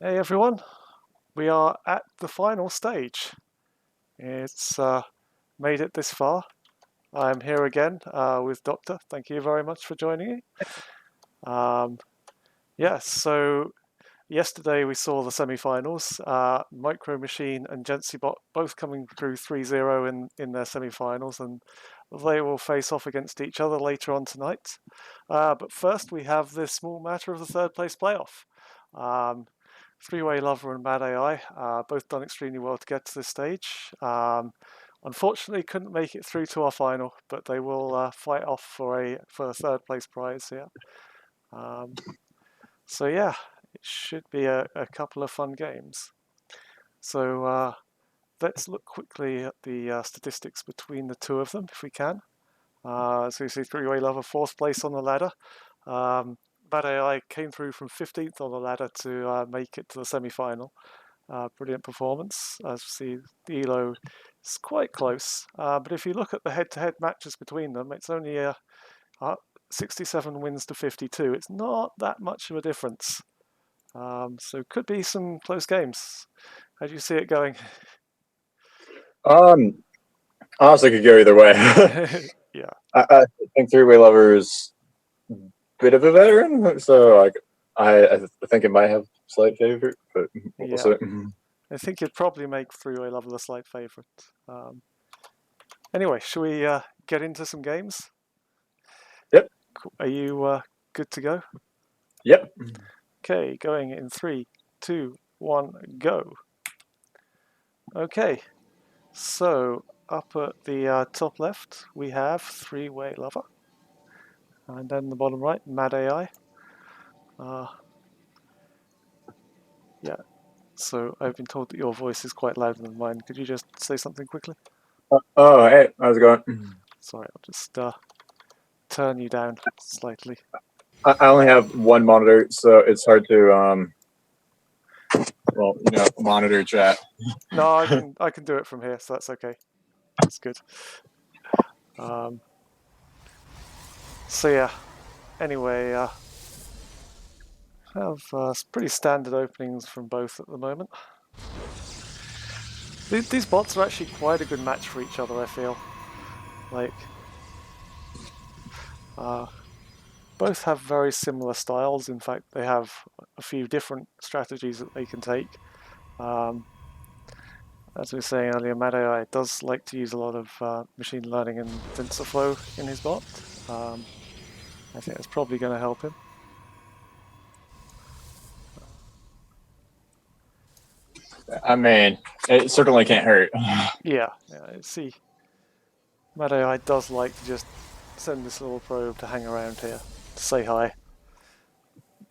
Hey everyone, we are at the final stage. It's made it this far. I'm here again with Doctor. Thank you very much for joining me. Yes, so yesterday we saw the semi-finals. Micro Machine and GensiBot both coming through 3-0 in their semi-finals, and they will face off against each other later on tonight. But first we have this small matter of the third place playoff. Three-Way Lover and Mad AI both done extremely well to get to this stage. Unfortunately, couldn't make it through to our final, but they will fight off for a third place prize here. So yeah, it should be a couple of fun games. So let's look quickly at the statistics between the two of them, if we can. So you see Three-Way Lover fourth place on the ladder. Bad AI came through from 15th on the ladder to make it to the semi-final. Brilliant performance. As you see, the Elo is quite close. But if you look at the head-to-head matches between them, it's only 67 wins to 52. It's not that much of a difference. So could be some close games. How do you see it going? Honestly, could go either way. Yeah. I think Three Way Lover is a bit of a veteran, so I think it might have slight favorite, but we'll Yeah. see. I think you'd probably make Three-Way Lover the slight favourite. Anyway, should we get into some games? Yep. Cool. Are you good to go? Yep. Okay, going in 3, 2, 1, go. Okay, so up at the top left, we have Three-Way Lover. And then the bottom right, Mad AI. Yeah, so I've been told that your voice is quite louder than mine. Could you just say something quickly? Oh, hey, how's it going? Sorry, I'll just turn you down slightly. I only have one monitor, so it's hard to monitor chat. No, I can do it from here, so that's okay. That's good. Um, so yeah. Anyway, have pretty standard openings from both at the moment. These bots are actually quite a good match for each other, I feel. Like, both have very similar styles. In fact, they have a few different strategies that they can take. As we were saying earlier, Mad AI does like to use a lot of machine learning and TensorFlow in his bot. I think that's probably going to help him. I mean, it certainly can't hurt. Yeah, see, Mad AI does like to just send this little probe to hang around here to say hi.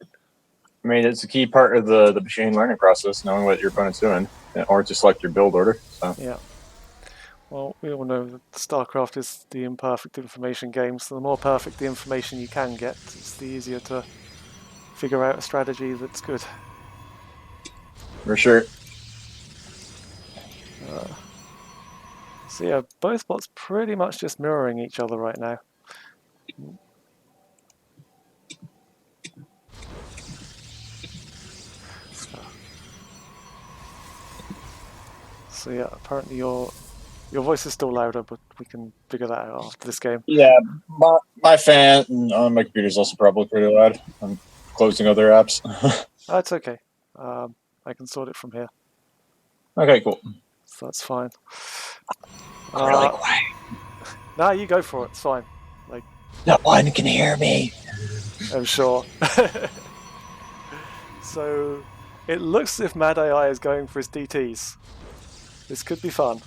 I mean, it's a key part of the machine learning process, knowing what your opponent's doing, or to select your build order. So Yeah. Well, we all know that Starcraft is the imperfect information game, so the more perfect the information you can get, it's the easier to figure out a strategy that's good. for sure. So yeah, both bots pretty much just mirroring each other right now. So yeah, apparently your voice is still louder, but we can figure that out after this game. Yeah, my fan on my computer is also probably pretty loud. I'm closing other apps. That's okay. I can sort it from here, Okay, cool. so that's fine. Really quiet. Nah, you go for it. It's fine. Like, No one can hear me. I'm sure. So it looks as if Mad AI is going for his DTs. This could be fun.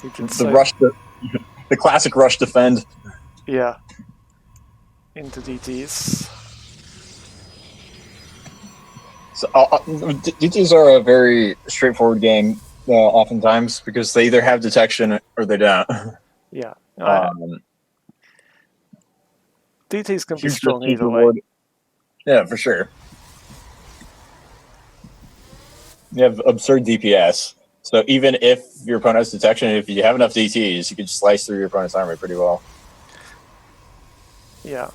We could The say, rush, the classic rush defend. yeah, into DTs. So DTs are a very straightforward game, oftentimes because they either have detection or they don't. Yeah, Um, DTs can be Huge risk, strong huge either way. reward. Yeah, for sure. You have absurd DPS. So even if your opponent has detection, if you have enough DTs, you can slice through your opponent's army pretty well. Yeah.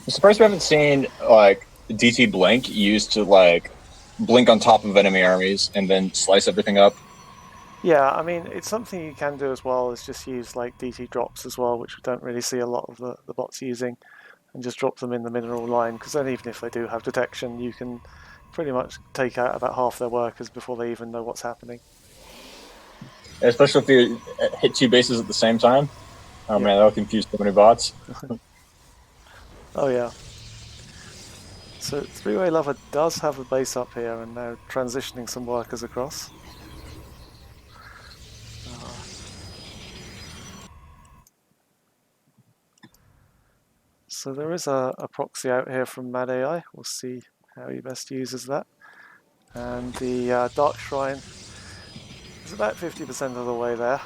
I'm surprised we haven't seen like DT blink used to like blink on top of enemy armies and then slice everything up. Yeah, I mean, it's something you can do as well as just use like DT drops as well, which we don't really see a lot of the bots using, and just drop them in the mineral line, because then even if they do have detection, you can pretty much take out about half their workers before they even know what's happening. Especially if you hit two bases at the same time. Oh Yeah. man, that'll confuse so many bots. Oh yeah. So Three-Way Lover does have a base up here and now transitioning some workers across. So there is a proxy out here from Mad AI. We'll see how he best uses that. And the Dark Shrine is about 50% of the way there.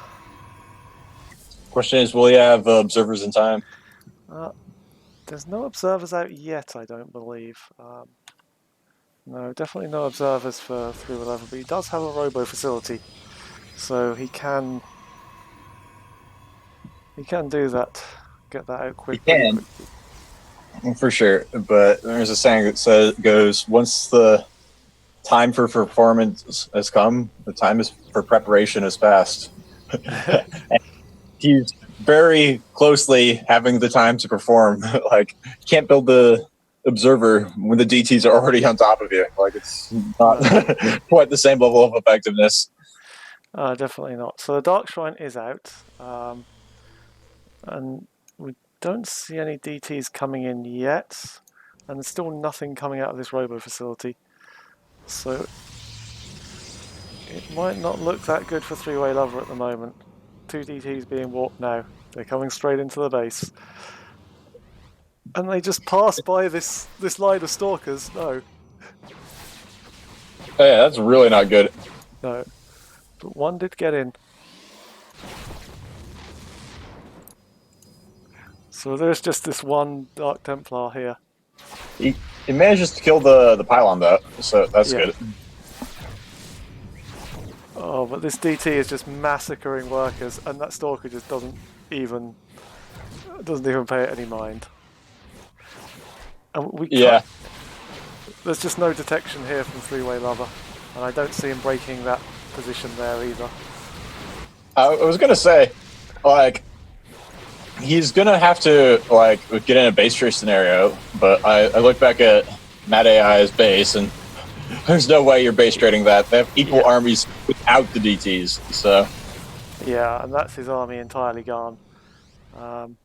Question is, will you have observers in time? Uh, there's no observers out yet, I don't believe. No, definitely no observers for 311, but he does have a robo facility, so he can do that, get that out You pretty can, quickly. for sure. But there's a saying that says goes once the time for performance has come, the time is for preparation has passed. He's very closely having the time to perform. Like, can't build the observer when the DTs are already on top of you. Like, it's not No, quite the same level of effectiveness. definitely not. So the Dark Shrine is out, and we don't see any DTs coming in yet, and there's still nothing coming out of this robo facility. So it might not look that good for Three-Way Lover at the moment. Two DTs being warped now. They're coming straight into the base. And they just pass by this line of stalkers. No, Oh, yeah, that's really not good. no. But one did get in. So there's just this one Dark Templar here. He manages to kill the pylon though, so that's Yeah. good. Oh, but this DT is just massacring workers, and that stalker just doesn't even pay it any mind. And we can't. Yeah, There's just no detection here from Three-Way Lover, and I don't see him breaking that position there either. I was gonna say, like, he's gonna have to like get in a base trace scenario, but I look back at Mad AI's base and there's no way you're base trading that. They have equal Yeah, armies without the DTs, so yeah, and that's his army entirely gone. Um,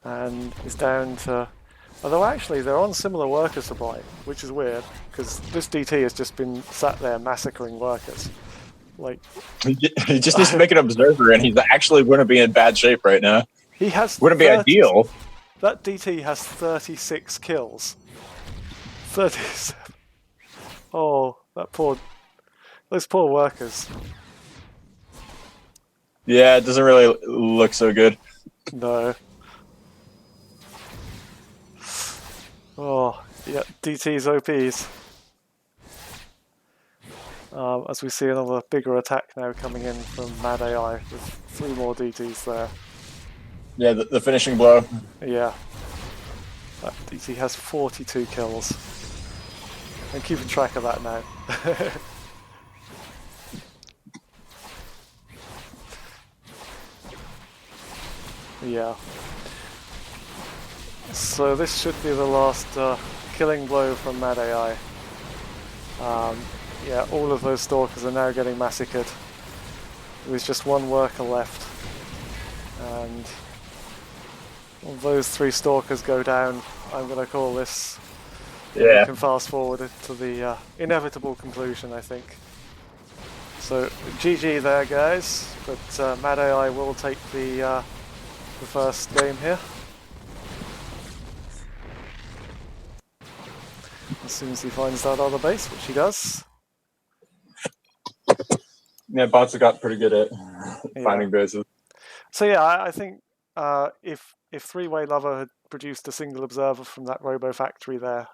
and it's down to. Although actually they're on similar worker supply, which is weird because this DT has just been sat there massacring workers. Like he just needs to make an observer, and he's actually going to be in bad shape right now. he has Wouldn't be 30. ideal. That DT has 36 kills. 37. Oh, those poor workers. Yeah, it doesn't really look so good. No. Oh, yeah, DT's OPs. As we see another bigger attack now coming in from Mad AI with 3 more DTs there. Yeah, the finishing blow. Yeah. That DT has 42 kills. I'm keeping track of that now. Yeah. So this should be the last killing blow from Mad AI. Yeah, all of those stalkers are now getting massacred. There's just one worker left. And when those 3 stalkers go down, I'm going to call this. Yeah. We can fast forward to the inevitable conclusion, I think. So GG there, guys. But Mad AI will take the first game here. As soon as he finds that other base, which he does. Yeah, bots have got pretty good at finding bases. So yeah, I think if Three-Way Lover had produced a single observer from that Robo factory there,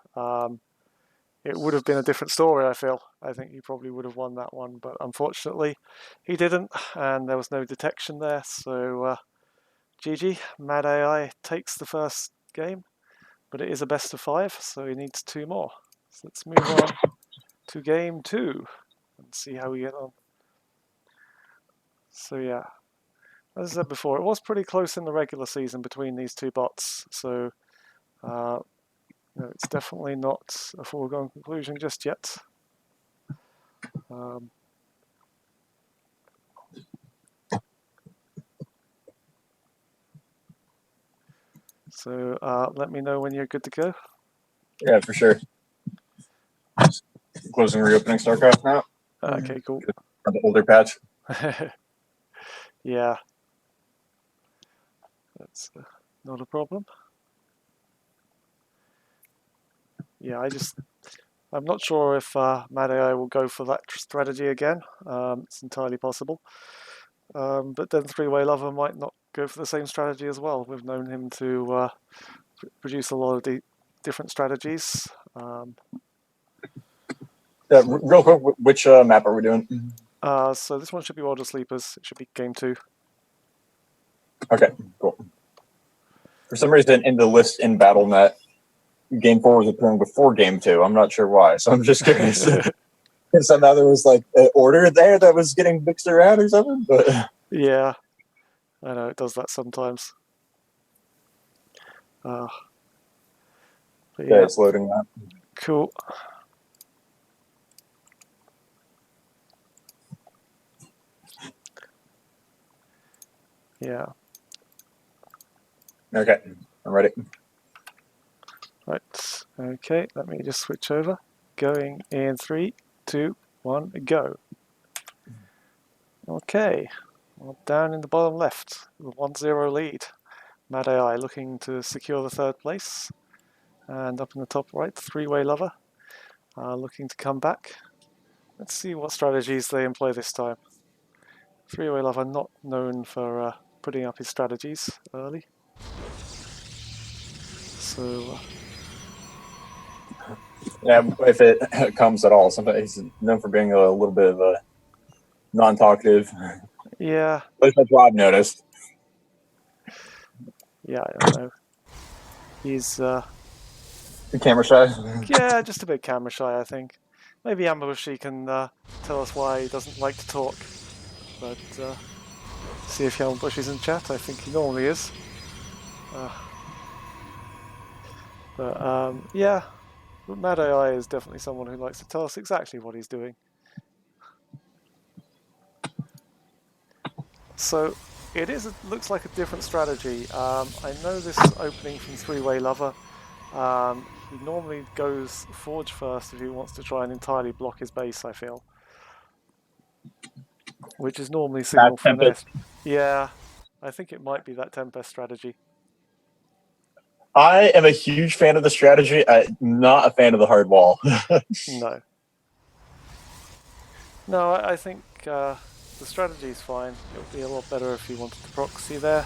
it would have been a different story. I think he probably would have won that one, but unfortunately, he didn't, and there was no detection there. So GG, Mad AI takes the first game. but it is a best of 5, so he needs 2 more. So let's move on to game 2 and see how we get on. So yeah, as I said before, it was pretty close in the regular season between these two bots, so it's definitely not a foregone conclusion just yet. So let me know when you're good to go. Yeah, for sure. Closing, reopening Starcraft now. Okay, cool. The older patch. Yeah, that's not a problem. Yeah, I'm not sure if Mad AI will go for that strategy again. It's entirely possible. But then Three-Way Lover might not go for the same strategy as well. We've known him to produce a lot of different strategies. Real quick, which map are we doing? So this one should be World of Sleepers. It should be game 2. Okay, cool. For some reason, in the list in BattleNet, game 4 was appearing before game 2. I'm not sure why, so I'm just curious. Somehow there was like an order there that was getting mixed around or something. But yeah, I know it does that sometimes. But yeah, it's loading that. Cool. Yeah. Okay, I'm ready. Right. Okay, let me just switch over. Going in 3, 2, 1, go. Okay. Well, down in the bottom left, the 1-0 lead. Mad AI looking to secure the 3rd place. And up in the top right, Three-Way Lover looking to come back. Let's see what strategies they employ this time. Three-Way Lover not known for putting up his strategies early. So yeah, if it comes at all, sometimes he's known for being a little bit of a non-talkative. Yeah. At least that's what I've noticed. Yeah, I don't know. He's camera shy. Yeah, just a bit camera shy, I think. Maybe Ambushi can tell us why he doesn't like to talk. But see if Ambush is in chat. I think he normally is. But yeah, Mad AI is definitely someone who likes to tell us exactly what he's doing. So it looks like a different strategy. I know this opening from Three-Way Lover. He normally goes Forge first if he wants to try and entirely block his base, I feel. Which is normally signal for an air. Yeah, I think it might be that Tempest strategy. I am a huge fan of the strategy. I'm not a fan of the hard wall. No. No, I think the strategy is fine. It would be a lot better if you wanted to proxy there.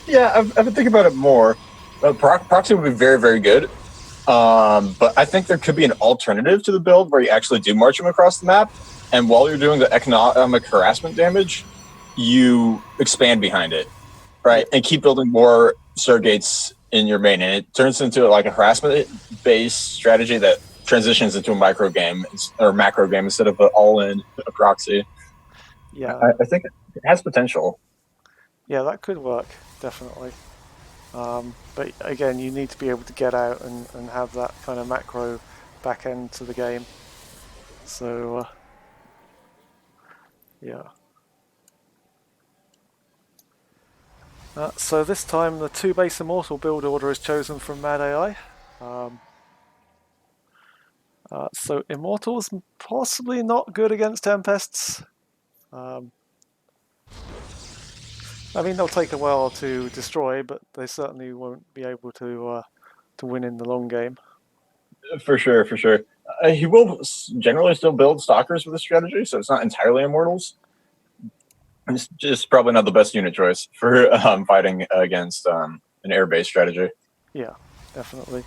Yeah, I've been thinking about it more. Proxy would be very, very good. But I think there could be an alternative to the build where you actually do march them across the map, and while you're doing the economic harassment damage, you expand behind it, right? And keep building more surrogates in your main, and it turns into like a harassment-based strategy that transitions into a micro game or macro game instead of an all-in proxy. Yeah, I think it has potential. Yeah, that could work, definitely. But again, you need to be able to get out and have that kind of macro back end to the game. So, yeah. So this time the 2-base Immortal build order is chosen from Mad AI. So Immortals possibly not good against Tempests. I mean, they'll take a while to destroy, but they certainly won't be able to win in the long game. For sure, for sure. He will generally still build Stalkers with this strategy, so it's not entirely Immortals. It's just probably not the best unit choice for fighting against an air-based strategy. Yeah, definitely.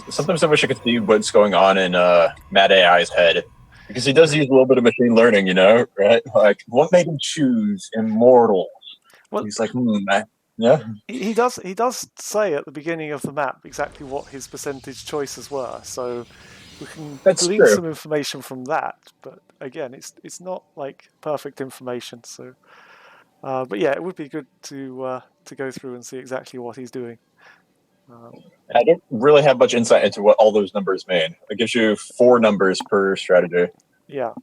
Sometimes I wish I could see what's going on in Mad AI's head, because he does use a little bit of machine learning, right? Like, what made him choose Immortals? Well, he's like, Yeah, He does say at the beginning of the map exactly what his percentage choices were, so we can that's glean true. some information from that. But again, it's not like perfect information. So, but yeah, it would be good to go through and see exactly what he's doing. I don't really have much insight into what all those numbers mean. It gives you 4 numbers per strategy. Yeah,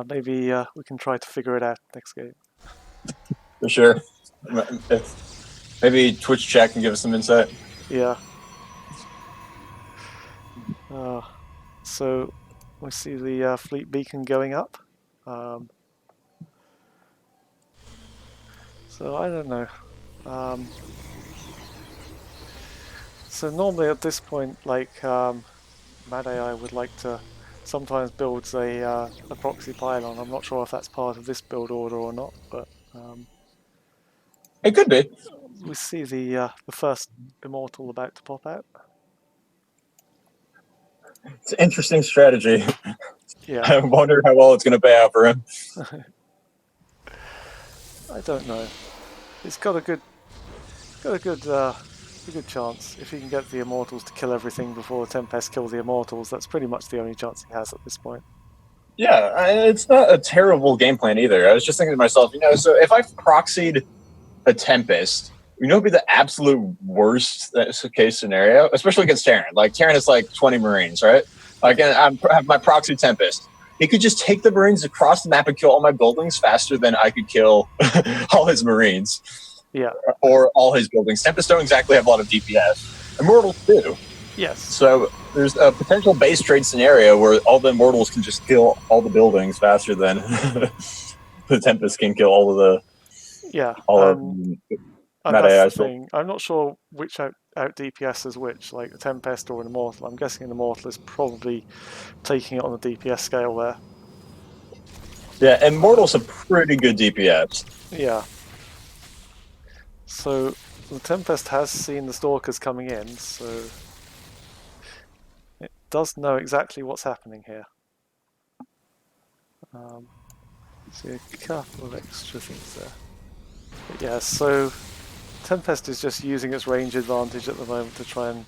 maybe we can try to figure it out next game. For sure. Maybe Twitch chat can give us some insight. Yeah. So we see the fleet beacon going up. Um, so I don't know. So normally at this point, like Mad AI would like to sometimes builds a proxy pylon. I'm not sure if that's part of this build order or not, but It could be. we see the first immortal about to pop out. It's an interesting strategy. Yeah, I wonder how well it's going to pay out for him. I don't know. He's got a good chance if he can get the immortals to kill everything before the Tempest kill the immortals. That's pretty much the only chance he has at this point. Yeah, it's not a terrible game plan either. I was just thinking to myself, so if I've proxied a Tempest, it'd be the absolute worst case scenario, especially against Terran. Like, Terran is like 20 Marines, right? Like, Yeah. I have my proxy Tempest. He could just take the Marines across the map and kill all my buildings faster than I could kill all his Marines. Yeah. Or all his buildings. Tempest don't exactly have a lot of DPS. Immortals do. Yes. So there's a potential base trade scenario where all the Immortals can just kill all the buildings faster than the Tempest can kill all of Yeah. And Mad that's the AI's build. thing. I'm not sure which out DPS is which, like a Tempest or an Immortal. I'm guessing an Immortal is probably taking it on the DPS scale there. Yeah, Immortals have pretty good DPS. Yeah. So the Tempest has seen the Stalkers coming in, so it does know exactly what's happening here. See a couple of extra things there. But yeah, so Tempest is just using its range advantage at the moment to try and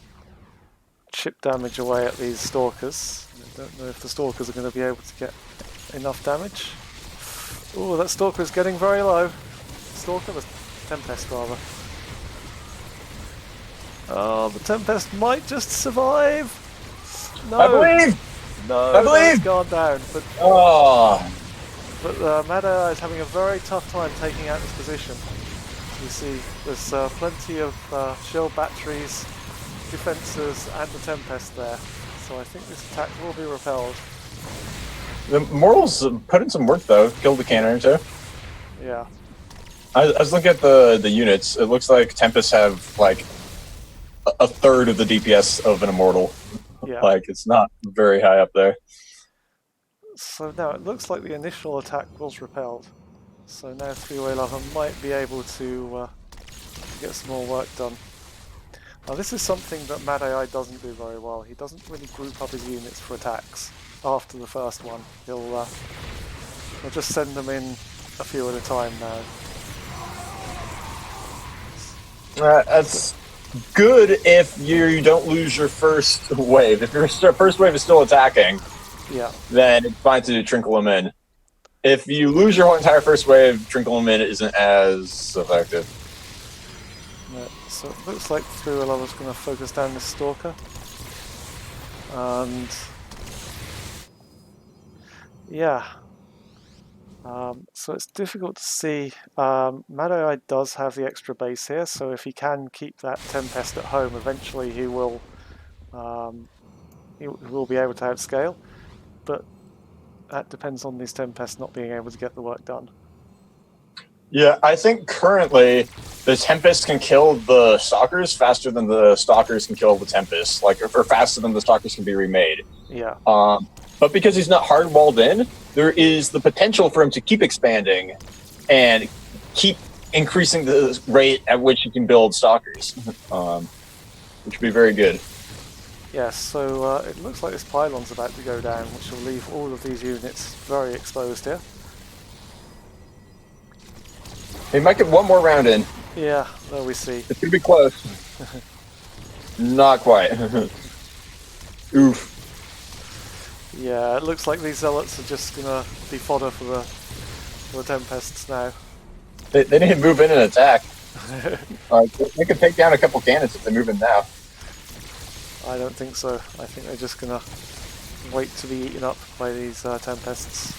chip damage away at these Stalkers. I don't know if the Stalkers are going to be able to get enough damage. Oh, that Stalker is getting very low. Stalker, the Tempest rather. Oh, the Tempest might just survive. No, I believe. no, I believe. it's gone down. But Mad AI is having a very tough time taking out this position. You see, there's plenty of shield batteries, defences, and the Tempest there. So I think this attack will be repelled. The Immortals put in some work though. Killed the cannon too. Yeah. I was looking at the units. It looks like Tempests have like a third of the DPS of an Immortal. Yeah. Like, it's not very high up there. So now it looks like the initial attack was repelled. So now Three-Way Lover might be able to get some more work done. Now this is something that Mad AI doesn't do very well. He doesn't really group up his units for attacks after the first one. He'll just send them in a few at a time now. That's good if you don't lose your first wave. If your first wave is still attacking, yeah, then it's fine to trinkle them in. If you lose your whole entire first wave, trinkle them in isn't as effective. Yeah, so it looks like Three-Way Lover's going to focus down this Stalker. And yeah, so it's difficult to see. Mad AI does have the extra base here, so if he can keep that Tempest at home, eventually he will be able to outscale. But that depends on these Tempests not being able to get the work done. Yeah, I think currently the Tempest can kill the Stalkers faster than the Stalkers can kill the Tempest, or faster than the Stalkers can be remade. Yeah. But because he's not hard walled in, there is the potential for him to keep expanding and keep increasing the rate at which he can build Stalkers, which would be very good. Yes, so it looks like this pylon's about to go down, which will leave all of these units very exposed here. He might get one more round in. Yeah, there we see. It's gonna be close. Not quite. Oof. Yeah, it looks like these zealots are just gonna be fodder for the Tempests now. They need to move in and attack. They could take down a couple cannons if they move in now. I don't think so. I think they're just gonna wait to be eaten up by these Tempests.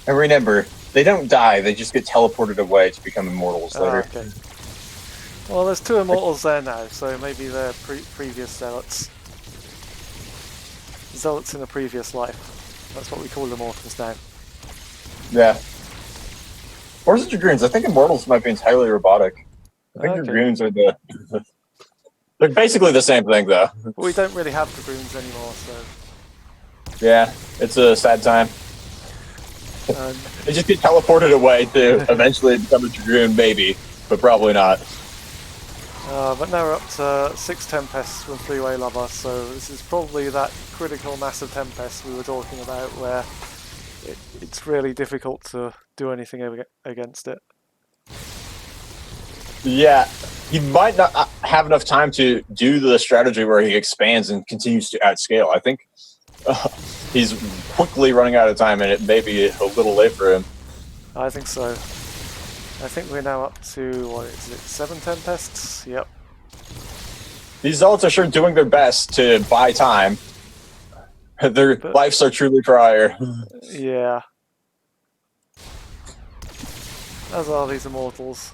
And remember, they don't die, they just get teleported away to become immortals later. Okay. Well, there's 2 immortals there now, so maybe they're previous zealots. Zealots in a previous life. That's what we call immortals now. Yeah. Or is it Dragoons? I think immortals might be entirely robotic. I think Dragoons are the... They're basically the same thing, though. We don't really have Dragoons anymore, so... Yeah, it's a sad time. They just get teleported away to eventually become a Dragoon, maybe, but probably not. But now we're up to 6 Tempests from Three-Way Lover, so this is probably that critical mass of Tempest we were talking about where it's really difficult to do anything against it. Yeah, he might not have enough time to do the strategy where he expands and continues to outscale. I think he's quickly running out of time, and it may be a little late for him. I think so. I think we're now up to, what is it, 7 Tempests? Yep. These zealots are sure doing their best to buy time. Their lives are truly prior. Yeah. As are these immortals.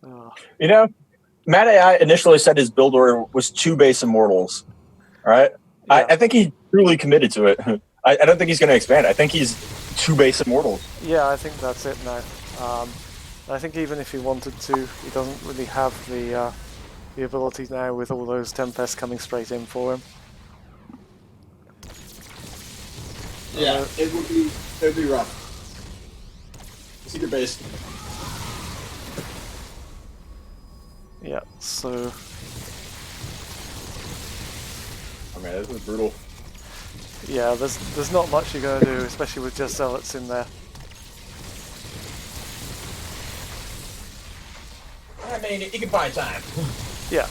Oh. You know, Mad AI initially said his build order was 2 base immortals. All right? Yeah. I think he truly committed to it. I don't think he's going to expand. I think he's 2 base immortals. Yeah, I think that's it now. I think even if he wanted to, he doesn't really have the ability now with all those Tempests coming straight in for him. Yeah, it would be rough. Secret base. Yeah, so... Oh man, this is brutal. Yeah, there's not much you're going to do, especially with just zealots in there. I mean, you can buy time. Yeah.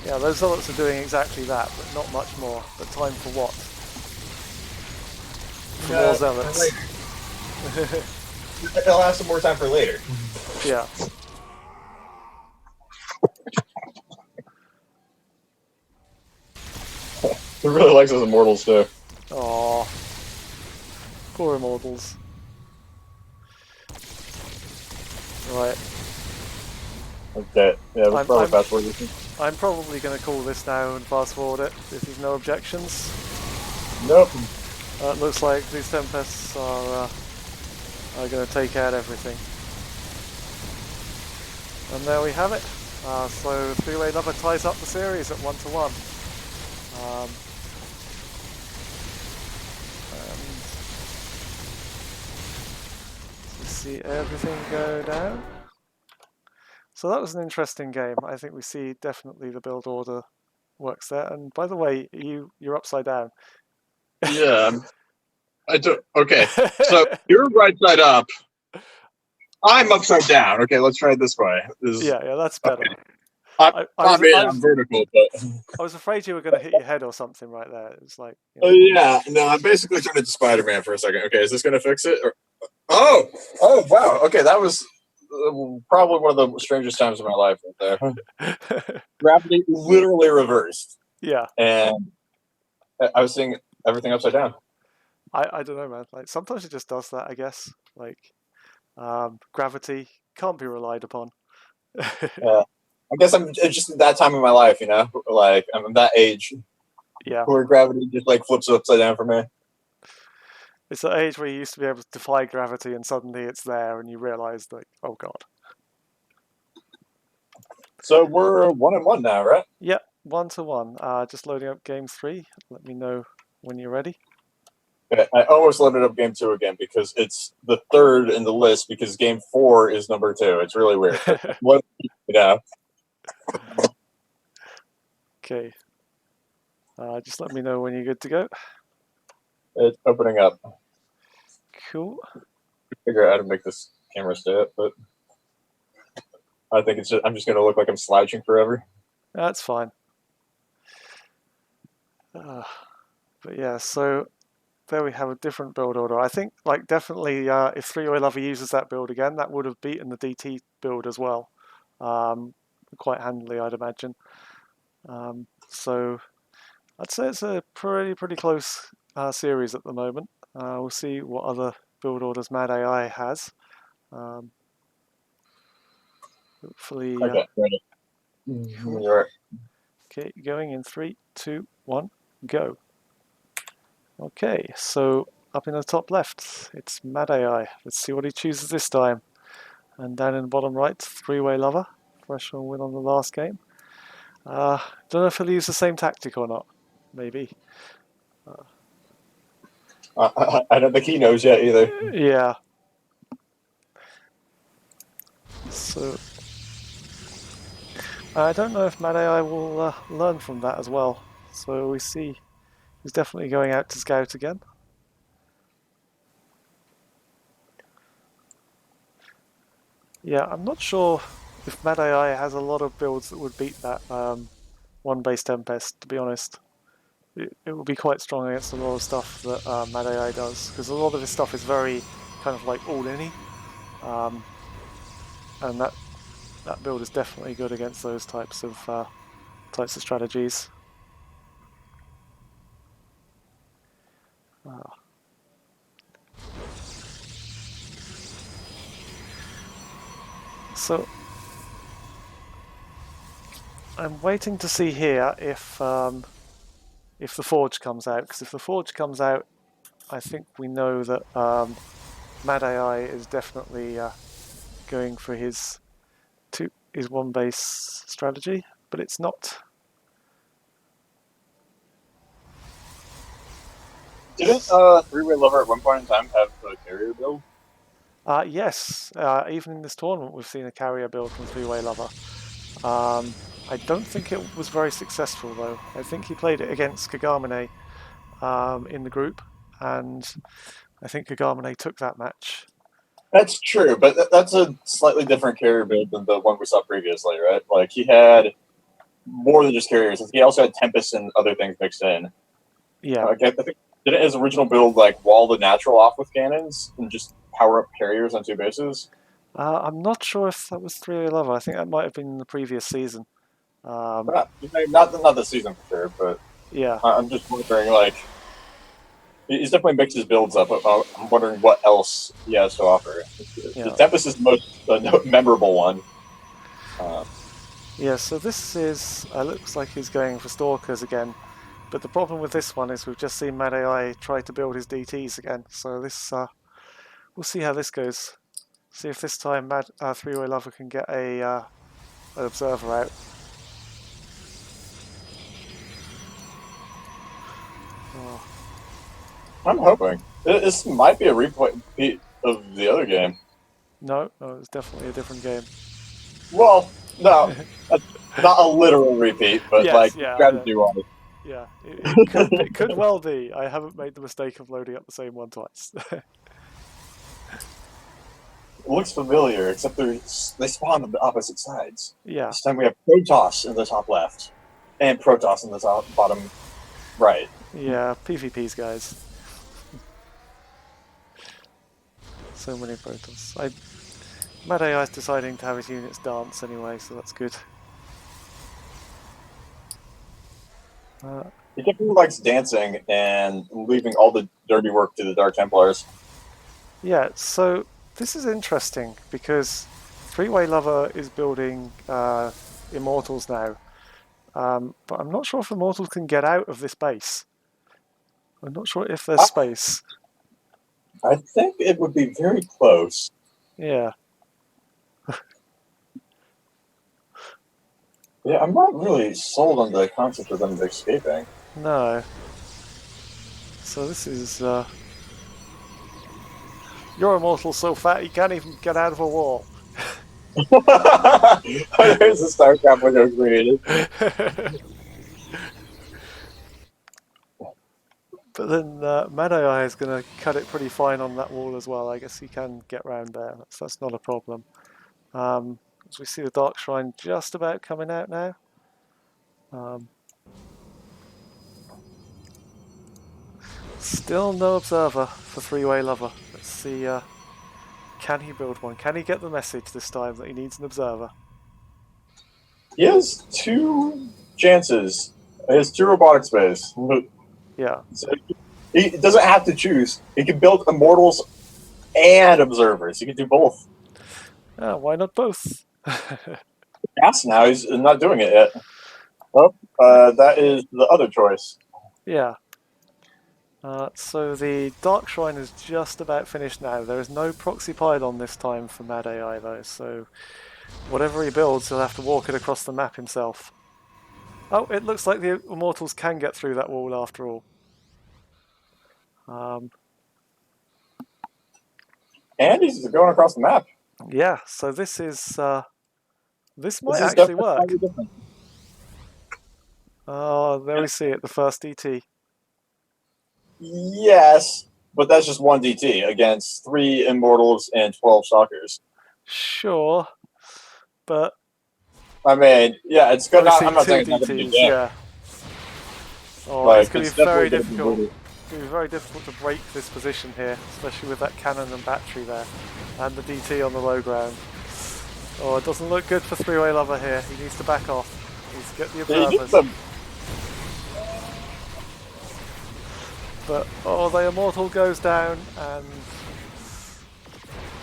Yeah, those zealots are doing exactly that, but not much more. But time for what? For more zealots. They'll have some more time for later. Yeah. He really likes those immortals too. Aww. Poor immortals. Right. Okay, yeah, we'll probably fast forward this. I'm probably going to call this now and fast forward it if you've no objections. Nope. It looks like these Tempests are going to take out everything. And there we have it. So Three-Way Lover ties up the series at 1-1. See everything go down. So that was an interesting game. I think we see definitely the build order works there. And by the way, you're upside down. Yeah, I do. Okay, so you're right side up. I'm upside down. Okay, let's try it this way. Yeah, that's better. Okay. I'm vertical, but I was afraid you were going to hit your head or something right there. It was like, yeah, no, I'm basically turned into Spider-Man for a second. Okay, is this going to fix it? Oh, wow. Okay, that was probably one of the strangest times of my life right there. Gravity literally reversed. Yeah. And I was seeing everything upside down. I don't know, man. Like sometimes it just does that, I guess. Like gravity can't be relied upon. Yeah. I guess I'm just at that time in my life, like I'm that age. Yeah. Where gravity just like flips upside down for me. It's that age where you used to be able to defy gravity and suddenly it's there and you realize like, oh god. So we're 1-1 now, right? Yeah, 1-1. Just loading up game 3. Let me know when you're ready. Okay, I almost loaded up game 2 again because it's the 3rd in the list because game 4 is number 2. It's really weird. What, Okay. Just let me know when you're good to go. It's opening up. Cool. Figure out how to make this camera stay up, but I think I'm just gonna look like I'm slouching forever. That's fine. But yeah, so there we have a different build order. I think, like, definitely, if Three-Way Lover uses that build again, that would have beaten the DT build as well, quite handily, I'd imagine. So I'd say it's a pretty close series at the moment. We'll see what other build orders Mad AI has. Hopefully, Okay, ready. cool. You're right. Okay, going in 3, 2, 1, go. Okay, so up in the top left, it's Mad AI. Let's see what he chooses this time. And down in the bottom right, Three-Way Lover. Professional win on the last game. Don't know if he'll use the same tactic or not. Maybe. I don't think he knows yet either. Yeah. So I don't know if Mad AI will learn from that as well. So we see he's definitely going out to scout again. Yeah, I'm not sure if Mad AI has a lot of builds that would beat that one base Tempest, to be honest. It will be quite strong against a lot of stuff that Mad AI does, because a lot of his stuff is very kind of like all-in-y, and that build is definitely good against those types of strategies. So I'm waiting to see here if the Forge comes out, because if the Forge comes out, I think we know that Mad AI is definitely going for his one base strategy, but it's not. Didn't Three-Way Lover at one point in time have a carrier build? Yes, even in this tournament, we've seen a carrier build from Three-Way Lover. I don't think it was very successful, though. I think he played it against Kagamine in the group, and I think Kagamine took that match. That's true, but that's a slightly different carrier build than the one we saw previously, right? Like, he had more than just carriers. He also had Tempest and other things mixed in. Yeah. I think didn't his original build like wall the natural off with cannons and just power up carriers on two bases? I'm not sure if that was Three-Way Lover. I think that might have been in the previous season. Not this season for sure, but Yeah. I'm just wondering, like, he's definitely mixed his builds up. I'm wondering what else he has to offer. Yeah. The Tempest is the most memorable one. Yeah, so this is, looks like he's going for Stalkers again. But the problem with this one is we've just seen Mad AI try to build his DTs again. So this, we'll see how this goes. See if this time Three-Way Lover can get an observer out. Oh. I'm hoping. This might be a replay of the other game. No, it's definitely a different game. Well, no, not a literal repeat, but yes, like yeah, strategy-wise. Yeah, it could well be. I haven't made the mistake of loading up the same one twice. It looks familiar, except they spawn on the opposite sides. Yeah. This time we have Protoss in the top left, and Protoss in the top bottom right. Yeah, PvPs, guys. So many Protoss. Mad AI is deciding to have his units dance anyway, so that's good. He definitely likes dancing and leaving all the dirty work to the Dark Templars. Yeah, so this is interesting because Three-Way Lover is building Immortals now, but I'm not sure if Immortals can get out of this base. I'm not sure if there's space. I think it would be very close. Yeah. Yeah, I'm not really sold on the concept of them escaping. No. So this is... Your Immortal's so fat he can't even get out of a wall. There's a Starcraft window created. But But then Mad AI is going to cut it pretty fine on that wall as well. I guess he can get round there. That's not a problem. As we see the Dark Shrine just about coming out now. Still no observer for Three-Way Lover. Let's see, can he build one? Can he get the message this time that he needs an observer? He has 2 chances. He has 2 robotic space. Yeah. So he doesn't have to choose. He can build immortals and observers. He can do both. Why not both? Yes, now he's not doing it yet. Oh, that is the other choice. Yeah. So the Dark Shrine is just about finished now. There is no proxy pylon this time for Mad AI though, so whatever he builds, he'll have to walk it across the map himself. Oh, it looks like the Immortals can get through that wall after all. And he's going across the map. Yeah, so this is this might This is actually work. definitely different. Oh, there we see it, the first DT. Yes, but that's just 1 DT against 3 immortals and 12 stalkers. Sure, but I mean, yeah, it's good. I'm not two saying it's not going to DTs, be yeah. Oh, like, it's going to it's be very definitely gonna difficult. be It's going to be very difficult to break this position here, especially with that cannon and battery there, and the DT on the low ground. Oh, it doesn't look good for Three-Way Lover here. He needs to back off. He needs to get the observers. But oh, the Immortal goes down, and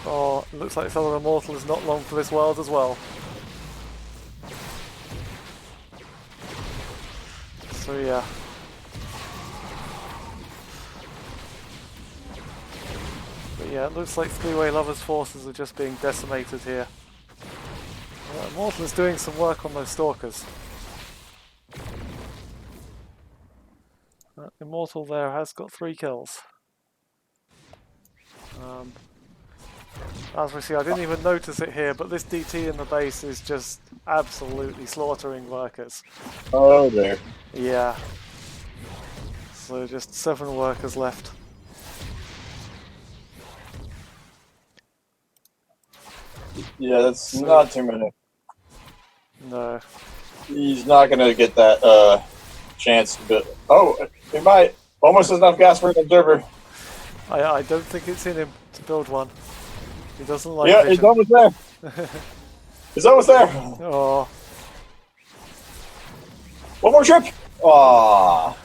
oh, it looks like this other Immortal is not long for this world as well. So yeah. But yeah, it looks like Three-Way Lover's forces are just being decimated here. Immortal is doing some work on those Stalkers. Immortal there has got 3 kills. As we see, I didn't even notice it here, but this DT in the base is just absolutely slaughtering workers. Oh, there. Yeah. So just 7 workers left. Yeah, that's not too many. No. He's not going to get that chance. But oh, he might. Almost enough gas for an observer. I don't think it's in him to build one. He doesn't like Yeah, vision. he's almost there. He's almost there. Oh. One more trip. Aww.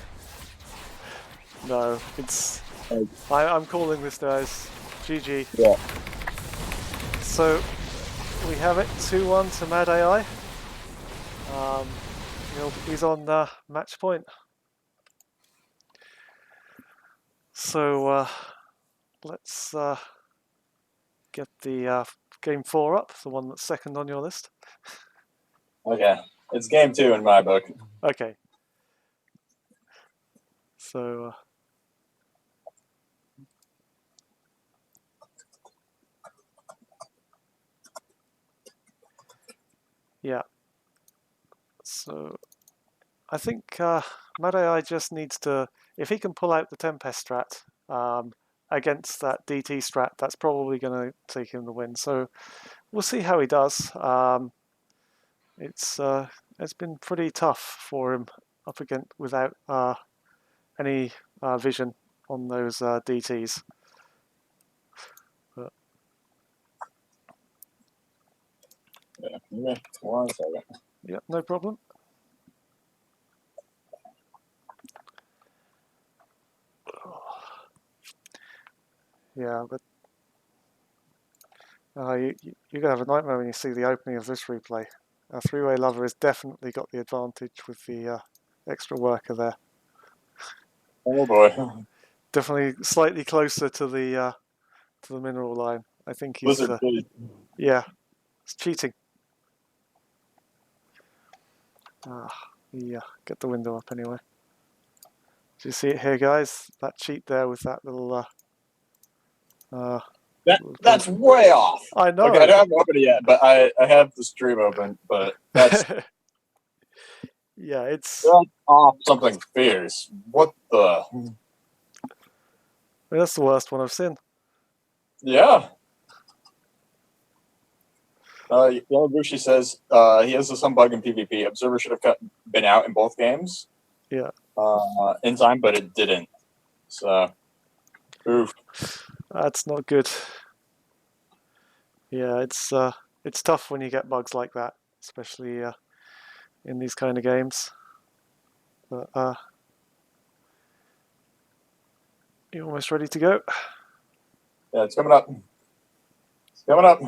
No, it's... I'm calling this, guys. GG. Yeah. So, we have it 2-1 to Mad AI. He's on match point. So, let's get the game 4 up, the one that's second on your list. Okay. It's game 2 in my book. Okay. So... yeah. So I think Mad AI just needs to, if he can pull out the Tempest strat against that DT strat, that's probably going to take him the win. So we'll see how he does. It's been pretty tough for him up against without any vision on those DTs. But... yeah, 1 second. yeah, no problem. Yeah, but you're going to have a nightmare when you see the opening of this replay. Three-Way Lover has definitely got the advantage with the extra worker there. Oh boy. Definitely slightly closer to the mineral line. I think he's... Blizzard, yeah, it's cheating. Yeah, get the window up anyway. Do you see it here, guys? That cheat there with that little... that's way off. I know. Okay, I don't have it open yet, but I have the stream open, but that's... yeah, it's... that's off something fierce. What the... mean, that's the worst one I've seen. Yeah. Yamabushi says he has some bug in PvP. Observer should have been out in both games. Yeah. In time, but it didn't. So, oof. That's not good. Yeah, it's tough when you get bugs like that, especially in these kind of games. But you almost ready to go? Yeah, it's coming up. It's coming up.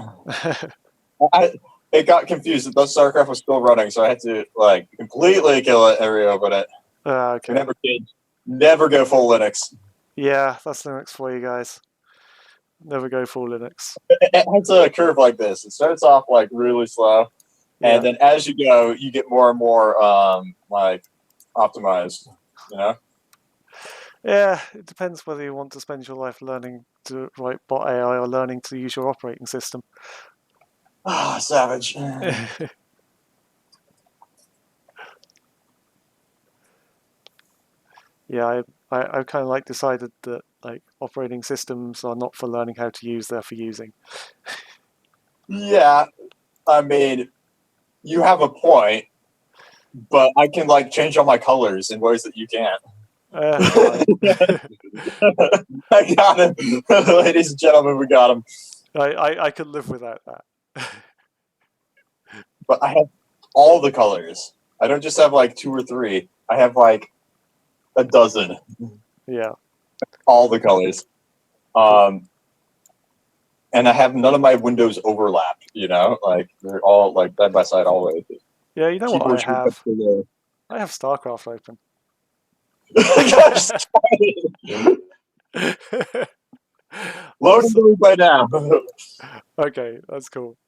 It got confused. The Starcraft was still running, so I had to like completely kill it and reopen it. Okay. Remember, kids, never go full Linux. Yeah, that's Linux for you guys. Never go full Linux. It has a curve like this. It starts off like really slow, Yeah. and then as you go, you get more and more like optimized. You know? Yeah, it depends whether you want to spend your life learning to write bot AI or learning to use your operating system. Ah, savage. Yeah, I kind of like decided that like operating systems are not for learning how to use, they're for using. Yeah, I mean, you have a point, but I can like change all my colors in ways that you can't. Right. I got him, ladies and gentlemen. We got him. I could live without that. But I have all the colors. I don't just have like 2 or 3. I have like a dozen. Yeah. All the colors. And I have none of my windows overlapped. You know, like they're all like side by side always. Yeah, you know what I have? The... I have Starcraft open. Loading by now. Okay, that's cool.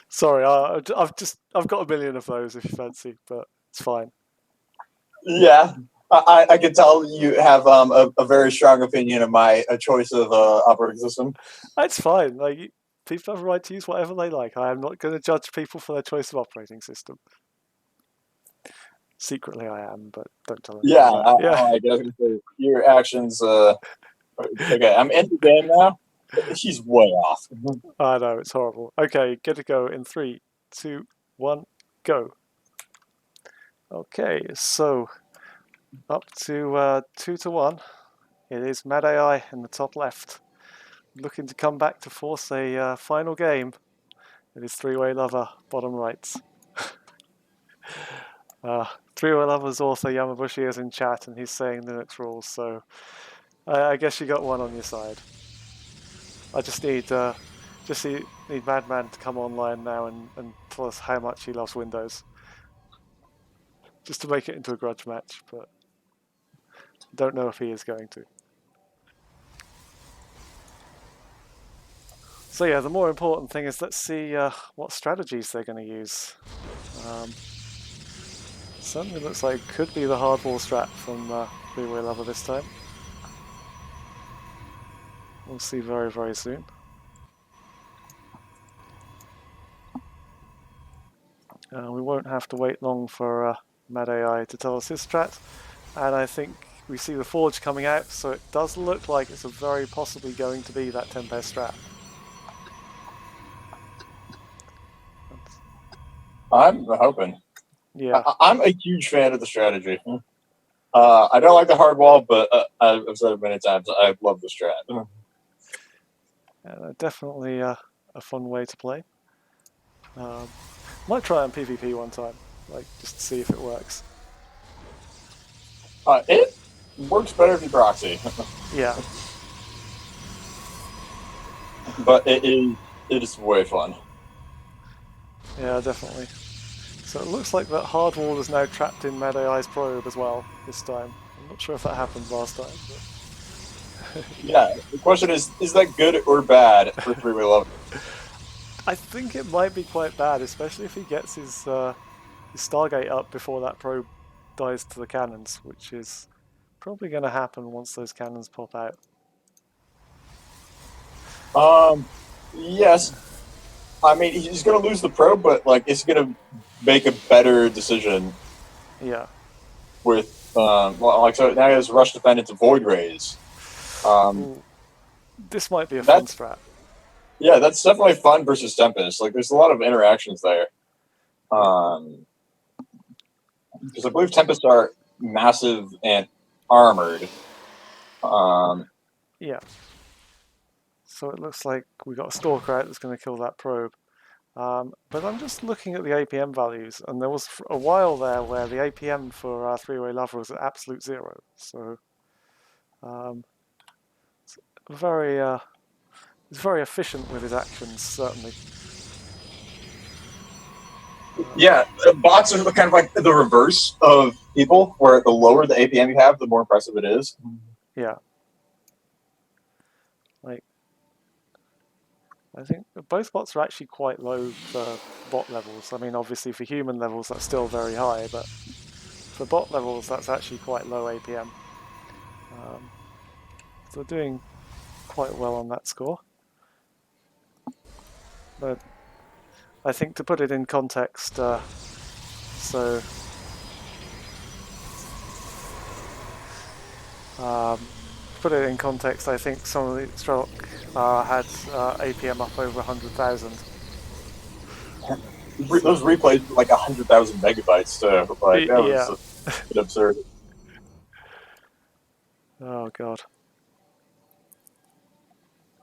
Sorry, I've got a million of those if you fancy, but it's fine. Yeah, I can tell you have a very strong opinion of my choice of operating system. It's fine. Like people have a right to use whatever they like. I am not going to judge people for their choice of operating system. Secretly, I am, but don't tell anyone. Yeah, Yeah. I guess your actions. Okay, I'm in the game now. He's way off. I know, it's horrible. Okay, get to go in 3, 2, 1, go. Okay, so up to 2 to 1. It is Mad AI in the top left, looking to come back to force a final game. It is Three-Way Lover, bottom right. Three-Way Lover's author Yamabushi is in chat and he's saying Linux rules, so I guess you got one on your side. I just need Madman to come online now and tell us how much he loves Windows. Just to make it into a grudge match, but don't know if he is going to. So yeah, the more important thing is let's see what strategies they're going to use. Certainly looks like it could be the hardball strat from Three-Way Lover this time. We'll see very, very soon. We won't have to wait long for Mad AI to tell us his strat. And I think we see the Forge coming out, so it does look like it's a very possibly going to be that Tempest strat. I'm hoping. Yeah. I'm a huge fan of the strategy. I don't like the hard wall, but I've said it many times. I love the strat. Definitely a fun way to play. Might try on PvP one time, like just to see if it works. It works better if you proxy. Yeah. But it is way fun. Yeah, definitely. So it looks like that hard wall is now trapped in Mad AI's probe as well this time. I'm not sure if that happened last time. But... Yeah, the question is that good or bad for Three-Way Lover? I think it might be quite bad, especially if he gets his Stargate up before that probe dies to the cannons, which is probably going to happen once those cannons pop out. Yes. I mean, he's going to lose the probe, but like, it's going to make a better decision. Yeah. With So now he has rush defend into void rays. Ooh, this might be a fun That's strat. yeah, that's definitely fun versus Tempest. Like, there's a lot of interactions there. Yeah. Because I believe Tempests are massive and armored. Yeah. So it looks like we got a Stalker out that's going to kill that probe. But I'm just looking at the APM values, and there was a while there where the APM for Three-Way Lover was at absolute 0. So um, it's very, he's very efficient with his actions, certainly. Yeah, bots are kind of like the reverse of people, where the lower the APM you have, the more impressive it is. Yeah. Like, I think both bots are actually quite low for bot levels. I mean, obviously for human levels that's still very high, but for bot levels that's actually quite low APM. So doing quite well on that score. But I think to put it in context, so put it in context, I think some of the Strelok had APM up over 100,000. Those replays were like 100,000 megabytes, too. Like, that was Yeah. a bit absurd. Oh god.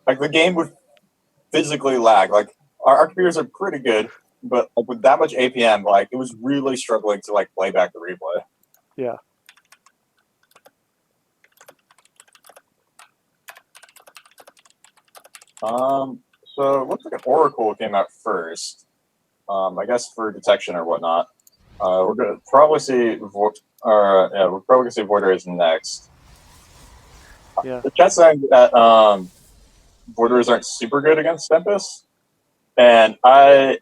Like, the game would physically lag. Like, our computers are pretty good, but like, with that much APM, like, it was really struggling to like play back the replay. Yeah. So it looks like an Oracle came out first. I guess for detection or whatnot. We're gonna probably see we're probably gonna see Void Rays next. Yeah. The chat's saying that Void Rays aren't super good against Tempest, and I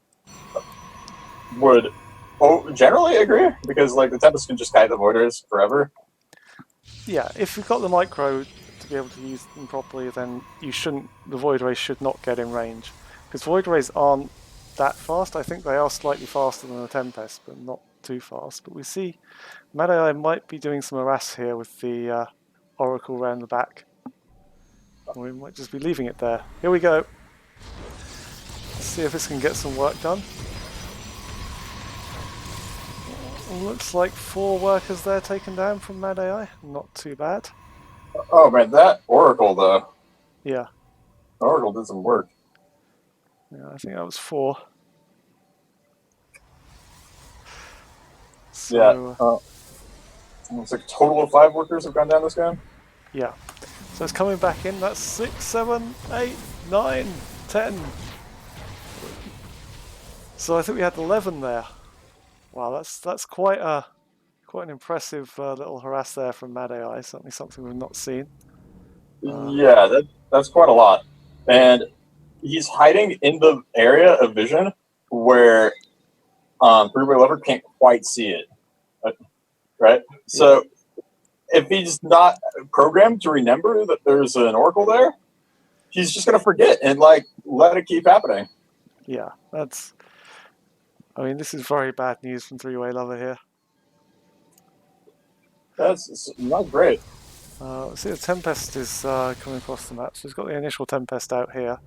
would generally agree, because like the Tempest can just kite the Void Rays forever. Yeah. If you've got the micro to be able to use them properly, then you shouldn't. The Void Rays should not get in range, because Void Rays aren't that fast. I think they are slightly faster than the Tempest, but not too fast. But we see Mad AI might be doing some harass here with the Oracle round the back. Or we might just be leaving it there. Here we go. Let's see if this can get some work done. Looks like 4 workers there taken down from Mad AI. Not too bad. Oh man, that Oracle though. Yeah. Oracle did some work. Yeah, I think that was 4. So, It's like a total of 5 workers have gone down this game. yeah. So it's coming back in. That's 6, 7, 8, 9, 10. So I think we had 11 there. Wow, that's quite an impressive little harass there from Mad AI. Certainly something we've not seen. Yeah, that's quite a lot. And he's hiding in the area of vision where Three-Way Lover can't quite see it. Right? So if he's not programmed to remember that there's an Oracle there, he's just gonna forget and like let it keep happening. Yeah, I mean, this is very bad news from Three-Way Lover here. That's not great. See, the Tempest is coming across the map. So he's got the initial Tempest out here.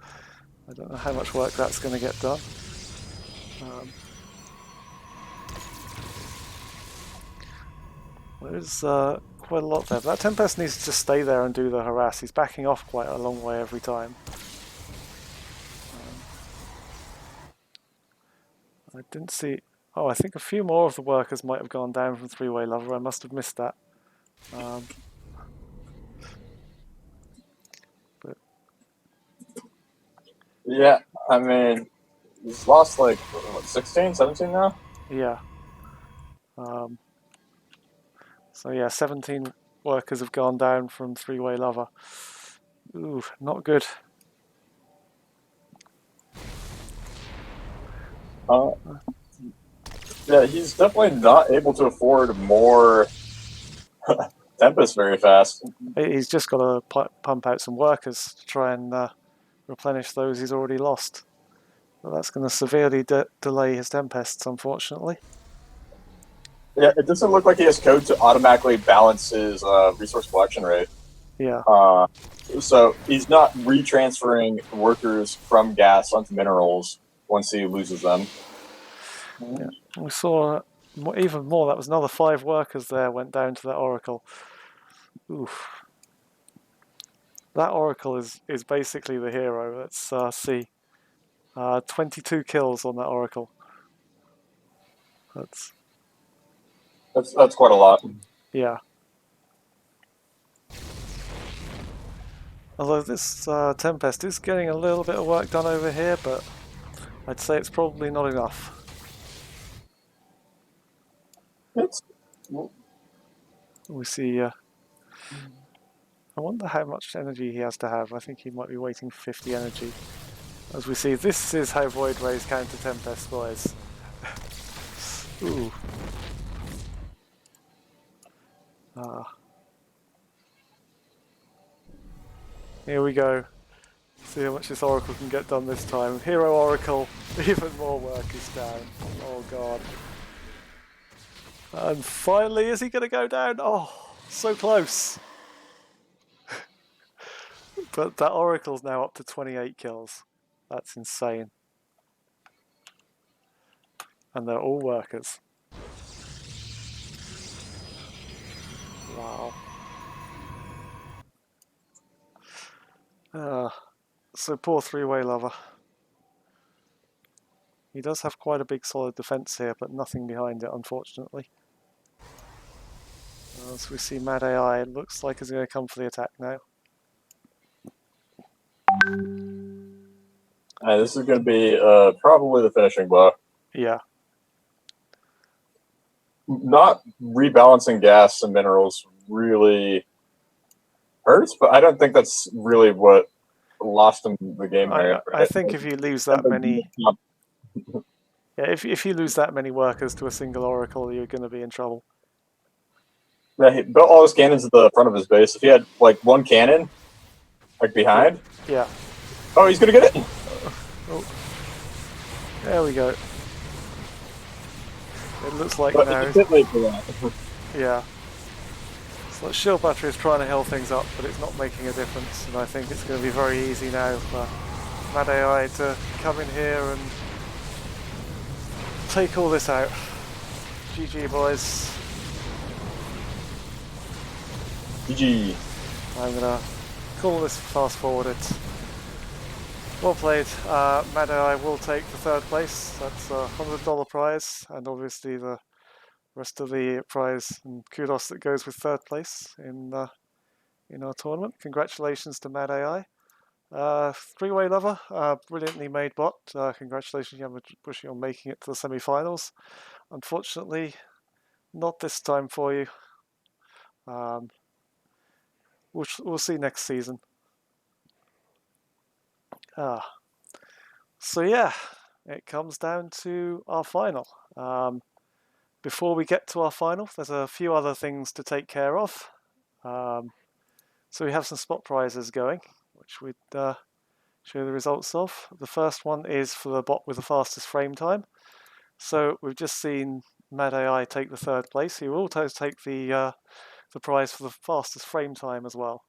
I don't know how much work that's going to get done. There's quite a lot there. But that Tempest needs to just stay there and do the harass. He's backing off quite a long way every time. I didn't see... Oh, I think a few more of the workers might have gone down from Three-Way Lover. I must have missed that. But Yeah, I mean, he's lost like, what, 16, 17 now? yeah. So yeah, 17 workers have gone down from Three-Way Lover. Ooh, not good. Yeah, he's definitely not able to afford more Tempest very fast. He's just got to pump out some workers to try and replenish those he's already lost. But that's going to severely delay his Tempests, unfortunately. Yeah, it doesn't look like he has code to automatically balance his resource collection rate. Yeah. So he's not retransferring workers from gas onto minerals once he loses them. Yeah. We saw even more. That was another 5 workers there went down to that Oracle. Oof. That Oracle is basically the hero. Let's see. 22 kills on that Oracle. That's quite a lot. Yeah. Although this Tempest is getting a little bit of work done over here, but I'd say it's probably not enough. It's We see. I wonder how much energy he has to have. I think he might be waiting 50 energy. As we see, this is how Void Rays counter Tempest, boys. Ooh. Here we go. See how much this Oracle can get done this time. Hero Oracle, even more work is down. Oh god. And finally, is he going to go down? Oh, so close. But that Oracle's now up to 28 kills. That's insane. And they're all workers. Wow. So poor three-way lover. He does have quite a big solid defense here, but nothing behind it, unfortunately. As we see Mad AI, it looks like he's going to come for the attack now. this is going to be probably the finishing blow. Yeah. Not rebalancing gas and minerals really hurts, but I don't think that's really what lost him the game here. I think if you lose that many... Yeah, if you lose that many workers to a single Oracle, you're going to be in trouble. Yeah, he built all his cannons at the front of his base. If he had like one cannon, like behind, yeah. Oh, he's gonna get it. Oh, there we go. It looks like But now. it's a bit late for that. Yeah. So that shield battery is trying to heal things up, but it's not making a difference. And I think it's going to be very easy now for Mad AI to come in here and take all this out. GG, boys. GG. I'm gonna call this fast forwarded. Well played. Mad AI will take the 3rd place. That's a $100 prize, and obviously the rest of the prize and kudos that goes with 3rd place in our tournament. Congratulations to Mad AI. Three-way lover, brilliantly made bot. Congratulations, Yamabushi, on making it to the semi-finals. Unfortunately, not this time for you. We'll see next season. So yeah, it comes down to our final. Before we get to our final, there's a few other things to take care of. So we have some spot prizes going, which we'd show the results of. The first one is for the bot with the fastest frame time. So we've just seen Mad AI take the 3rd place. He will also take the prize for the fastest frame time as well.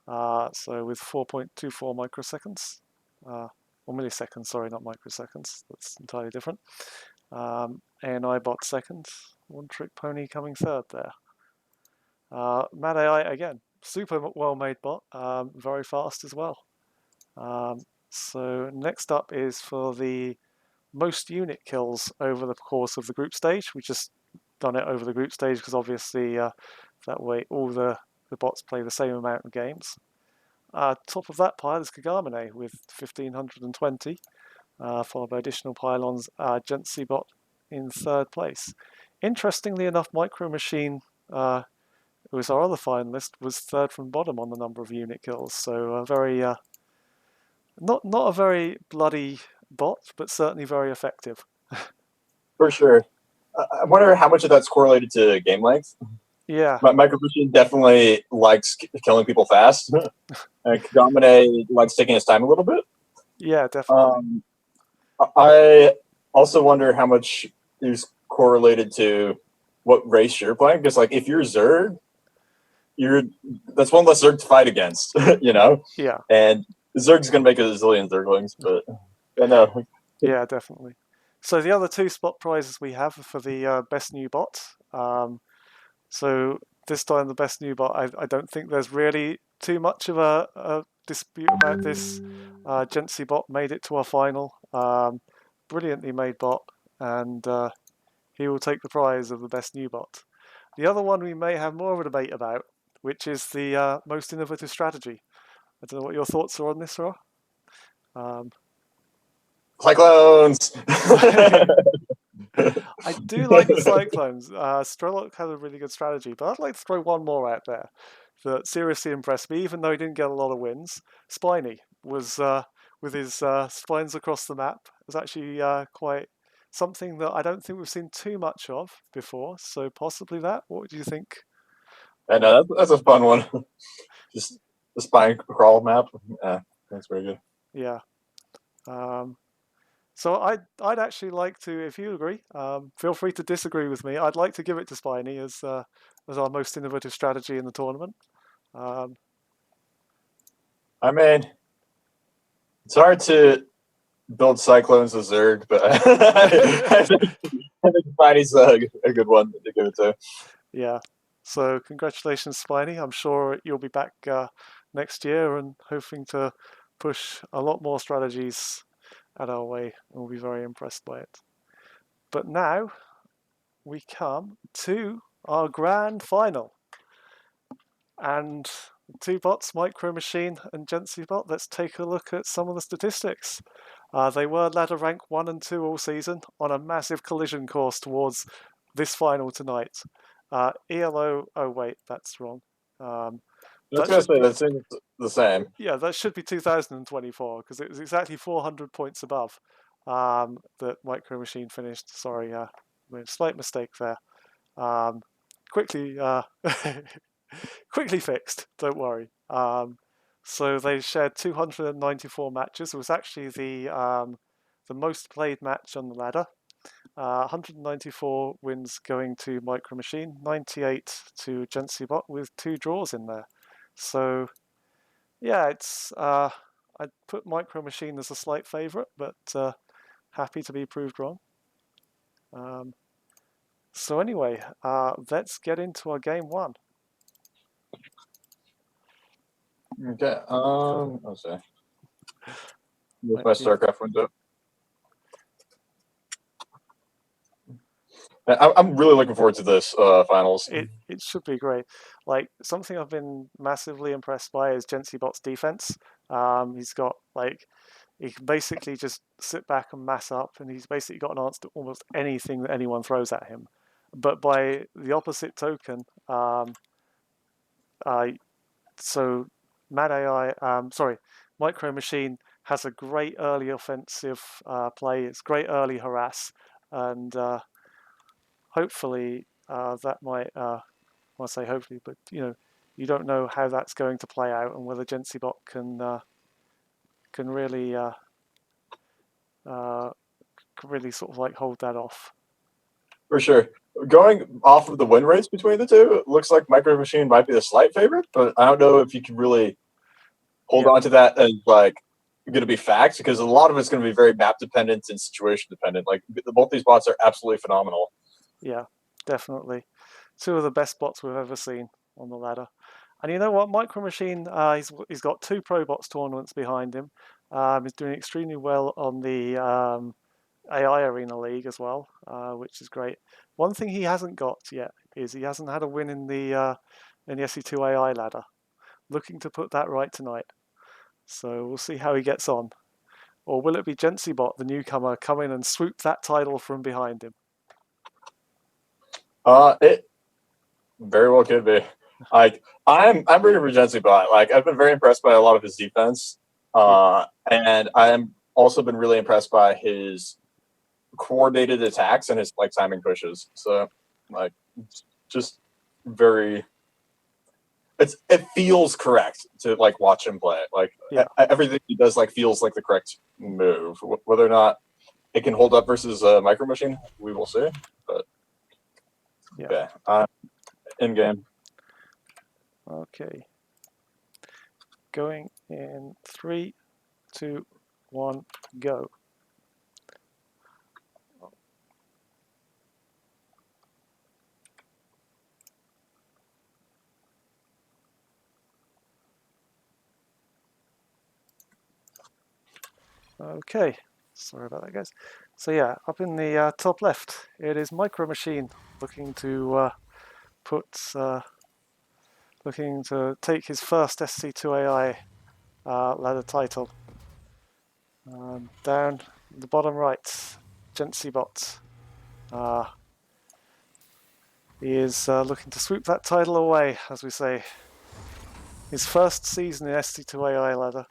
So with 4.24 microseconds, or milliseconds, sorry, not microseconds. That's entirely different. And iBot second. One Trick Pony coming 3rd there. Mad AI again, super well-made bot, very fast as well. So next up is for the most unit kills over the course of the group stage. We just done it over the group stage because obviously that way all the bots play the same amount of games. Top of that pile is Kagamine with 1520, followed by additional pylons, Gentsi bot in 3rd place. Interestingly enough, Micro Machine, who was our other finalist, was 3rd from bottom on the number of unit kills. So a very not a very bloody bot, but certainly very effective. For sure. I wonder how much of that's correlated to game length. Yeah. Micro Machine definitely likes killing people fast. Kagamine likes taking his time a little bit. Yeah, definitely. I also wonder how much is correlated to what race you're playing. Because like if you're Zerg, that's one less Zerg to fight against, you know. Yeah, And Zerg's gonna make a zillion Zerglings, but no. yeah, definitely. So the other two spot prizes we have are for the best new bot. So this time the best new bot, I don't think there's really too much of a dispute about this. Gensi bot made it to our final. Brilliantly made bot, and he will take the prize of the best new bot. The other one we may have more of a debate about, which is the most innovative strategy. I don't know what your thoughts are on this, Ra. Um, Cyclones. I do like the Cyclones. Strelok has a really good strategy, but I'd like to throw one more out there that seriously impressed me, even though he didn't get a lot of wins. Spiny was, with his spines across the map, was actually quite something that I don't think we've seen too much of before. So possibly that. What do you think? And that's a fun one. Just the spine crawl map. Yeah, that's very good. Yeah. So I'd actually like to, if you agree, feel free to disagree with me. I'd like to give it to Spiny as our most innovative strategy in the tournament. I mean, it's hard to build Cyclones as Zerg, but I think Spidey's a good one to give it to. Yeah. So congratulations, Spiny. I'm sure you'll be back next year and hoping to push a lot more strategies at our way, and we'll be very impressed by it. But now we come to our grand final. And two bots, Micro Machine and Gensi Bot, let's take a look at some of the statistics. They were ladder rank 1 and 2 all season on a massive collision course towards this final tonight. ELO, oh wait, that's wrong. I was going to say that seems the same. Yeah, that should be 2024 because it was exactly 400 points above that Micro Machine finished. Sorry, slight mistake there. Quickly, quickly fixed. Don't worry. So they shared 294 matches. It was actually the most played match on the ladder. 194 wins going to Micro Machine, 98 to Gensibot with 2 draws in there. So yeah, it's I'd put Micro Machine as a slight favourite, but happy to be proved wrong. So anyway, let's get into our game 1. Okay. Let's see. With my Starcraft window. I'm really looking forward to this finals. It should be great. Like something I've been massively impressed by is Gensibot's defense. He's got he can basically just sit back and mass up, and he's basically got an answer to almost anything that anyone throws at him. But by the opposite token, so Mad AI, Micro Machine has a great early offensive play. It's great early harass, and hopefully that might. I say hopefully, but you don't know how that's going to play out and whether Gensibot can really sort of hold that off. For sure. Going off of the win rates between the two, it looks like Micro Machine might be the slight favorite, but I don't know if you can really hold on to that as going to be facts, because a lot of it's going to be very map dependent and situation dependent. Like both these bots are absolutely phenomenal. Yeah, definitely. 2 of the best bots we've ever seen on the ladder. And you know what? Micro Machine, he's got 2 Pro Bots tournaments behind him. He's doing extremely well on the AI Arena League as well, which is great. One thing he hasn't got yet is he hasn't had a win in the SE2 AI ladder. Looking to put that right tonight. So we'll see how he gets on. Or will it be Gensibot, the newcomer, come in and swoop that title from behind him? It very well could be. I'm rooting for Gensibot. I've been very impressed by a lot of his defense, and I'm also been really impressed by his coordinated attacks and his timing pushes. So just very. It feels correct to watch him play. Everything he does feels like the correct move. Whether or not it can hold up versus Micro Machine, we will see. But Yeah. Okay. In game. Okay. Going in 3, 2, 1, go. Okay, sorry about that, guys. So yeah, up in the top left, it is Micro Machine looking to looking to take his first SC2AI ladder title. Down the bottom right, GentsyBot. He is looking to swoop that title away, as we say. His first season in SC2AI ladder.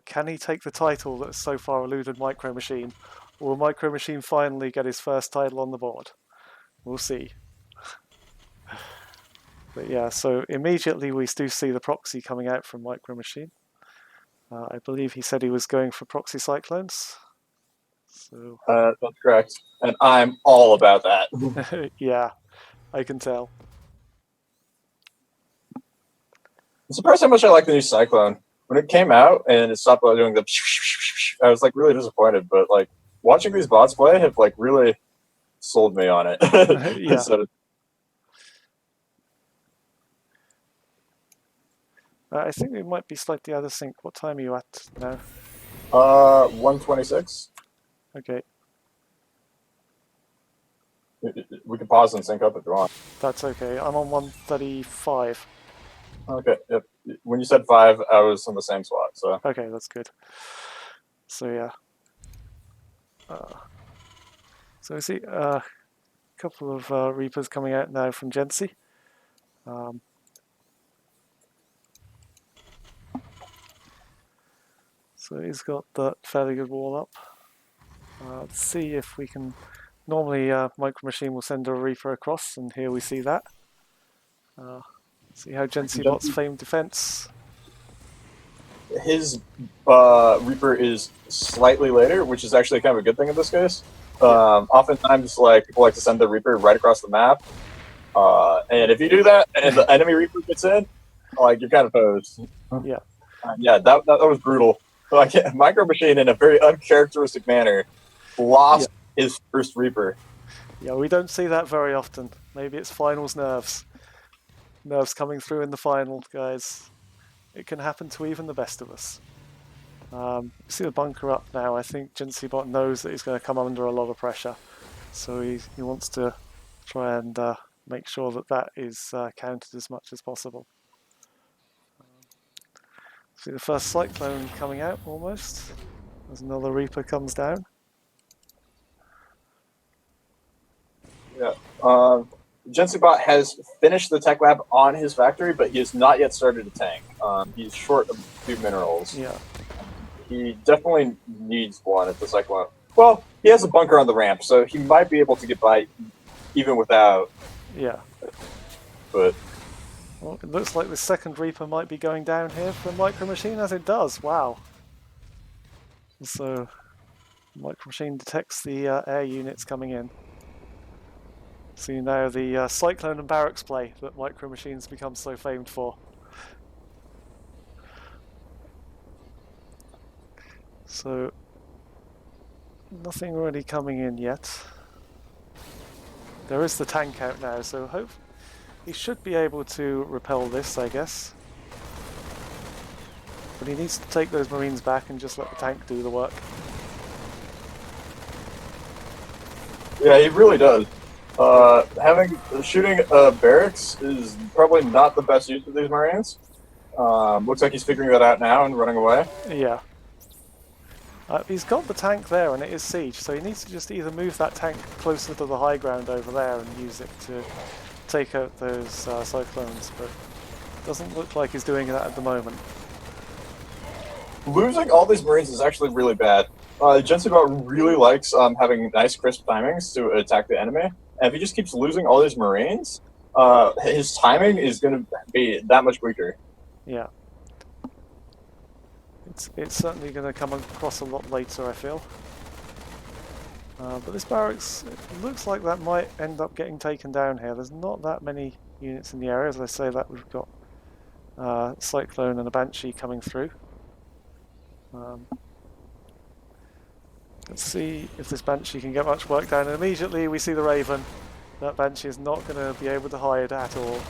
Can he take the title that has so far eluded Micro Machine? Or will Micro Machine finally get his first title on the board? We'll see. But yeah, so immediately we do see the proxy coming out from Micro Machine. I believe he said he was going for proxy cyclones. So That's correct. And I'm all about that. yeah, I can tell. I'm surprised how much I like the new Cyclone. When it came out and it stopped doing the, I was like really disappointed. But like watching these bots play have like really sold me on it. Yeah. So, I think we might be slightly out of sync. What time are you at now? 126. Okay, We can pause and sync up if you want. that's okay. I'm on 135. Okay. Yep. When you said 5, I was in the same spot. So Okay, that's good. So yeah. So we see a couple of Reapers coming out now from Gensy. So he's got that fairly good wall up. Let's see if we can. Normally, Micro Machine will send a Reaper across, and here we see that. See how GentsyBot's famed defense. his Reaper is slightly later, which is actually kind of a good thing in this case. Oftentimes, like people like to send the Reaper right across the map, and if you do that and the enemy Reaper gets in, like you're kind of posed. Yeah. Yeah, that was brutal. Like Micro Machine, in a very uncharacteristic manner, lost his first Reaper. Yeah, we don't see that very often. Maybe it's finals nerves. Nerves coming through in the final, guys. It can happen to even the best of us. See the bunker up now. I think GentsyBot knows that he's going to come under a lot of pressure. So he wants to try and make sure that that is counted as much as possible. See the first Cyclone coming out almost. As another Reaper comes down. Yeah. GentsyBot has finished the tech lab on his factory, but he has not yet started a tank. He's short a few minerals. Yeah. He definitely needs one at the Cyclone. Well, he has a bunker on the ramp, so he might be able to get by even without. Yeah. But well, it looks like the second Reaper might be going down here for Micro Machine, as it does. Wow. So Micro Machine detects the air units coming in. See now the Cyclone and Barracks play that Micro Machines become so famed for. So nothing really coming in yet. There is the tank out now, so hope he should be able to repel this, I guess. But he needs to take those Marines back and just let the tank do the work. yeah, he really does. Shooting barracks is probably not the best use of these Marines. Looks like he's figuring that out now and running away. Yeah. He's got the tank there and it is siege, so he needs to just either move that tank closer to the high ground over there and use it to take out those Cyclones, but it doesn't look like he's doing that at the moment. Losing all these Marines is actually really bad. GentsyBot really likes having nice, crisp timings to attack the enemy, and if he just keeps losing all these Marines, his timing is going to be that much weaker. Yeah. It's certainly going to come across a lot later, I feel. But this barracks, it looks like that might end up getting taken down here. There's not that many units in the area. As I say that, we've got Cyclone and a Banshee coming through. Let's see if this Banshee can get much work done. And immediately we see the Raven. That Banshee is not going to be able to hide at all.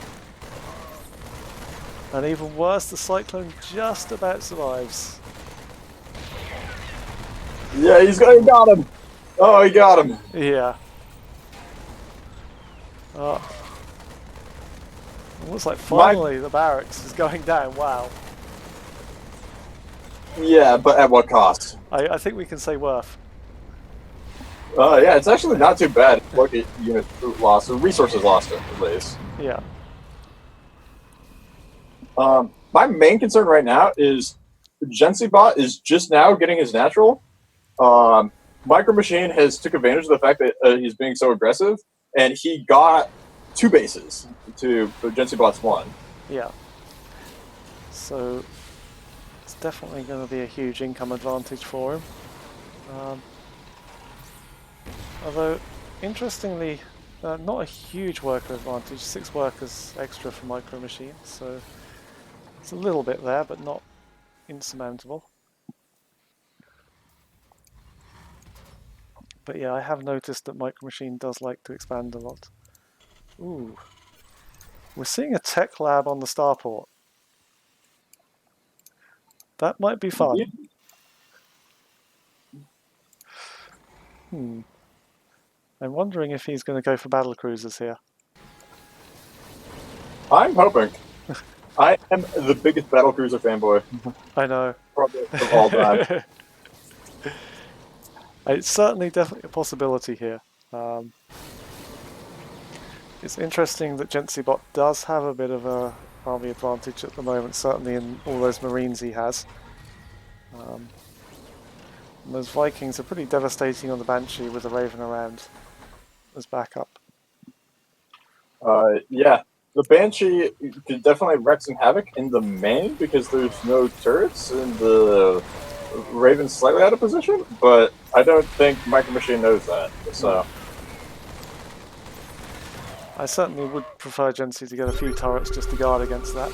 And even worse, the Cyclone just about survives. Yeah, he got him. Oh, he got him. Yeah. Looks like finally the barracks is going down. Wow. Yeah, but at what cost? I think we can say worth. Yeah, it's actually not too bad. Look at unit lost, or resources lost at least. Yeah. My main concern right now is GenCbot is just now getting his natural. Micro Machine has took advantage of the fact that he's being so aggressive, and he got 2 bases to GenCbot's 1. Yeah. So it's definitely going to be a huge income advantage for him. Although, interestingly, not a huge worker advantage. 6 workers extra for Micro Machine, so it's a little bit there, but not insurmountable. But yeah, I have noticed that Micro Machine does like to expand a lot. Ooh. We're seeing a tech lab on the starport. That might be fun. I'm wondering if he's going to go for battle cruisers here. I'm hoping. I am the biggest battlecruiser fanboy. I know. Probably of all time. It's certainly definitely a possibility here. It's interesting that GenCbot does have a bit of a army advantage at the moment, certainly in all those Marines he has. And those Vikings are pretty devastating on the Banshee with the Raven around as backup. Yeah, the Banshee could definitely wreak some havoc in the main because there's no turrets and the Raven's slightly out of position, but I don't think Micro Machine knows that. So I certainly would prefer Gency to get a few turrets just to guard against that.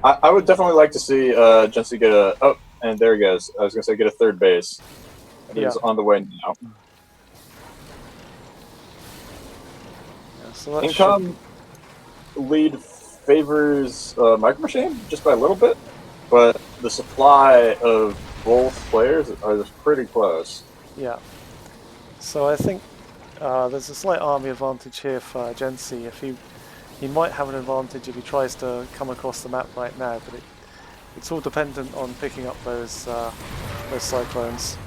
I would definitely like to see Gency get a... Oh, and there he goes. I was going to say get a 3rd base. He's on the way now. Yeah, so that Income lead favors Micro Machine just by a little bit, but the supply of both players are just pretty close. Yeah. So I think there's a slight army advantage here for Gency. If he might have an advantage if he tries to come across the map right now, but it's all dependent on picking up those cyclones.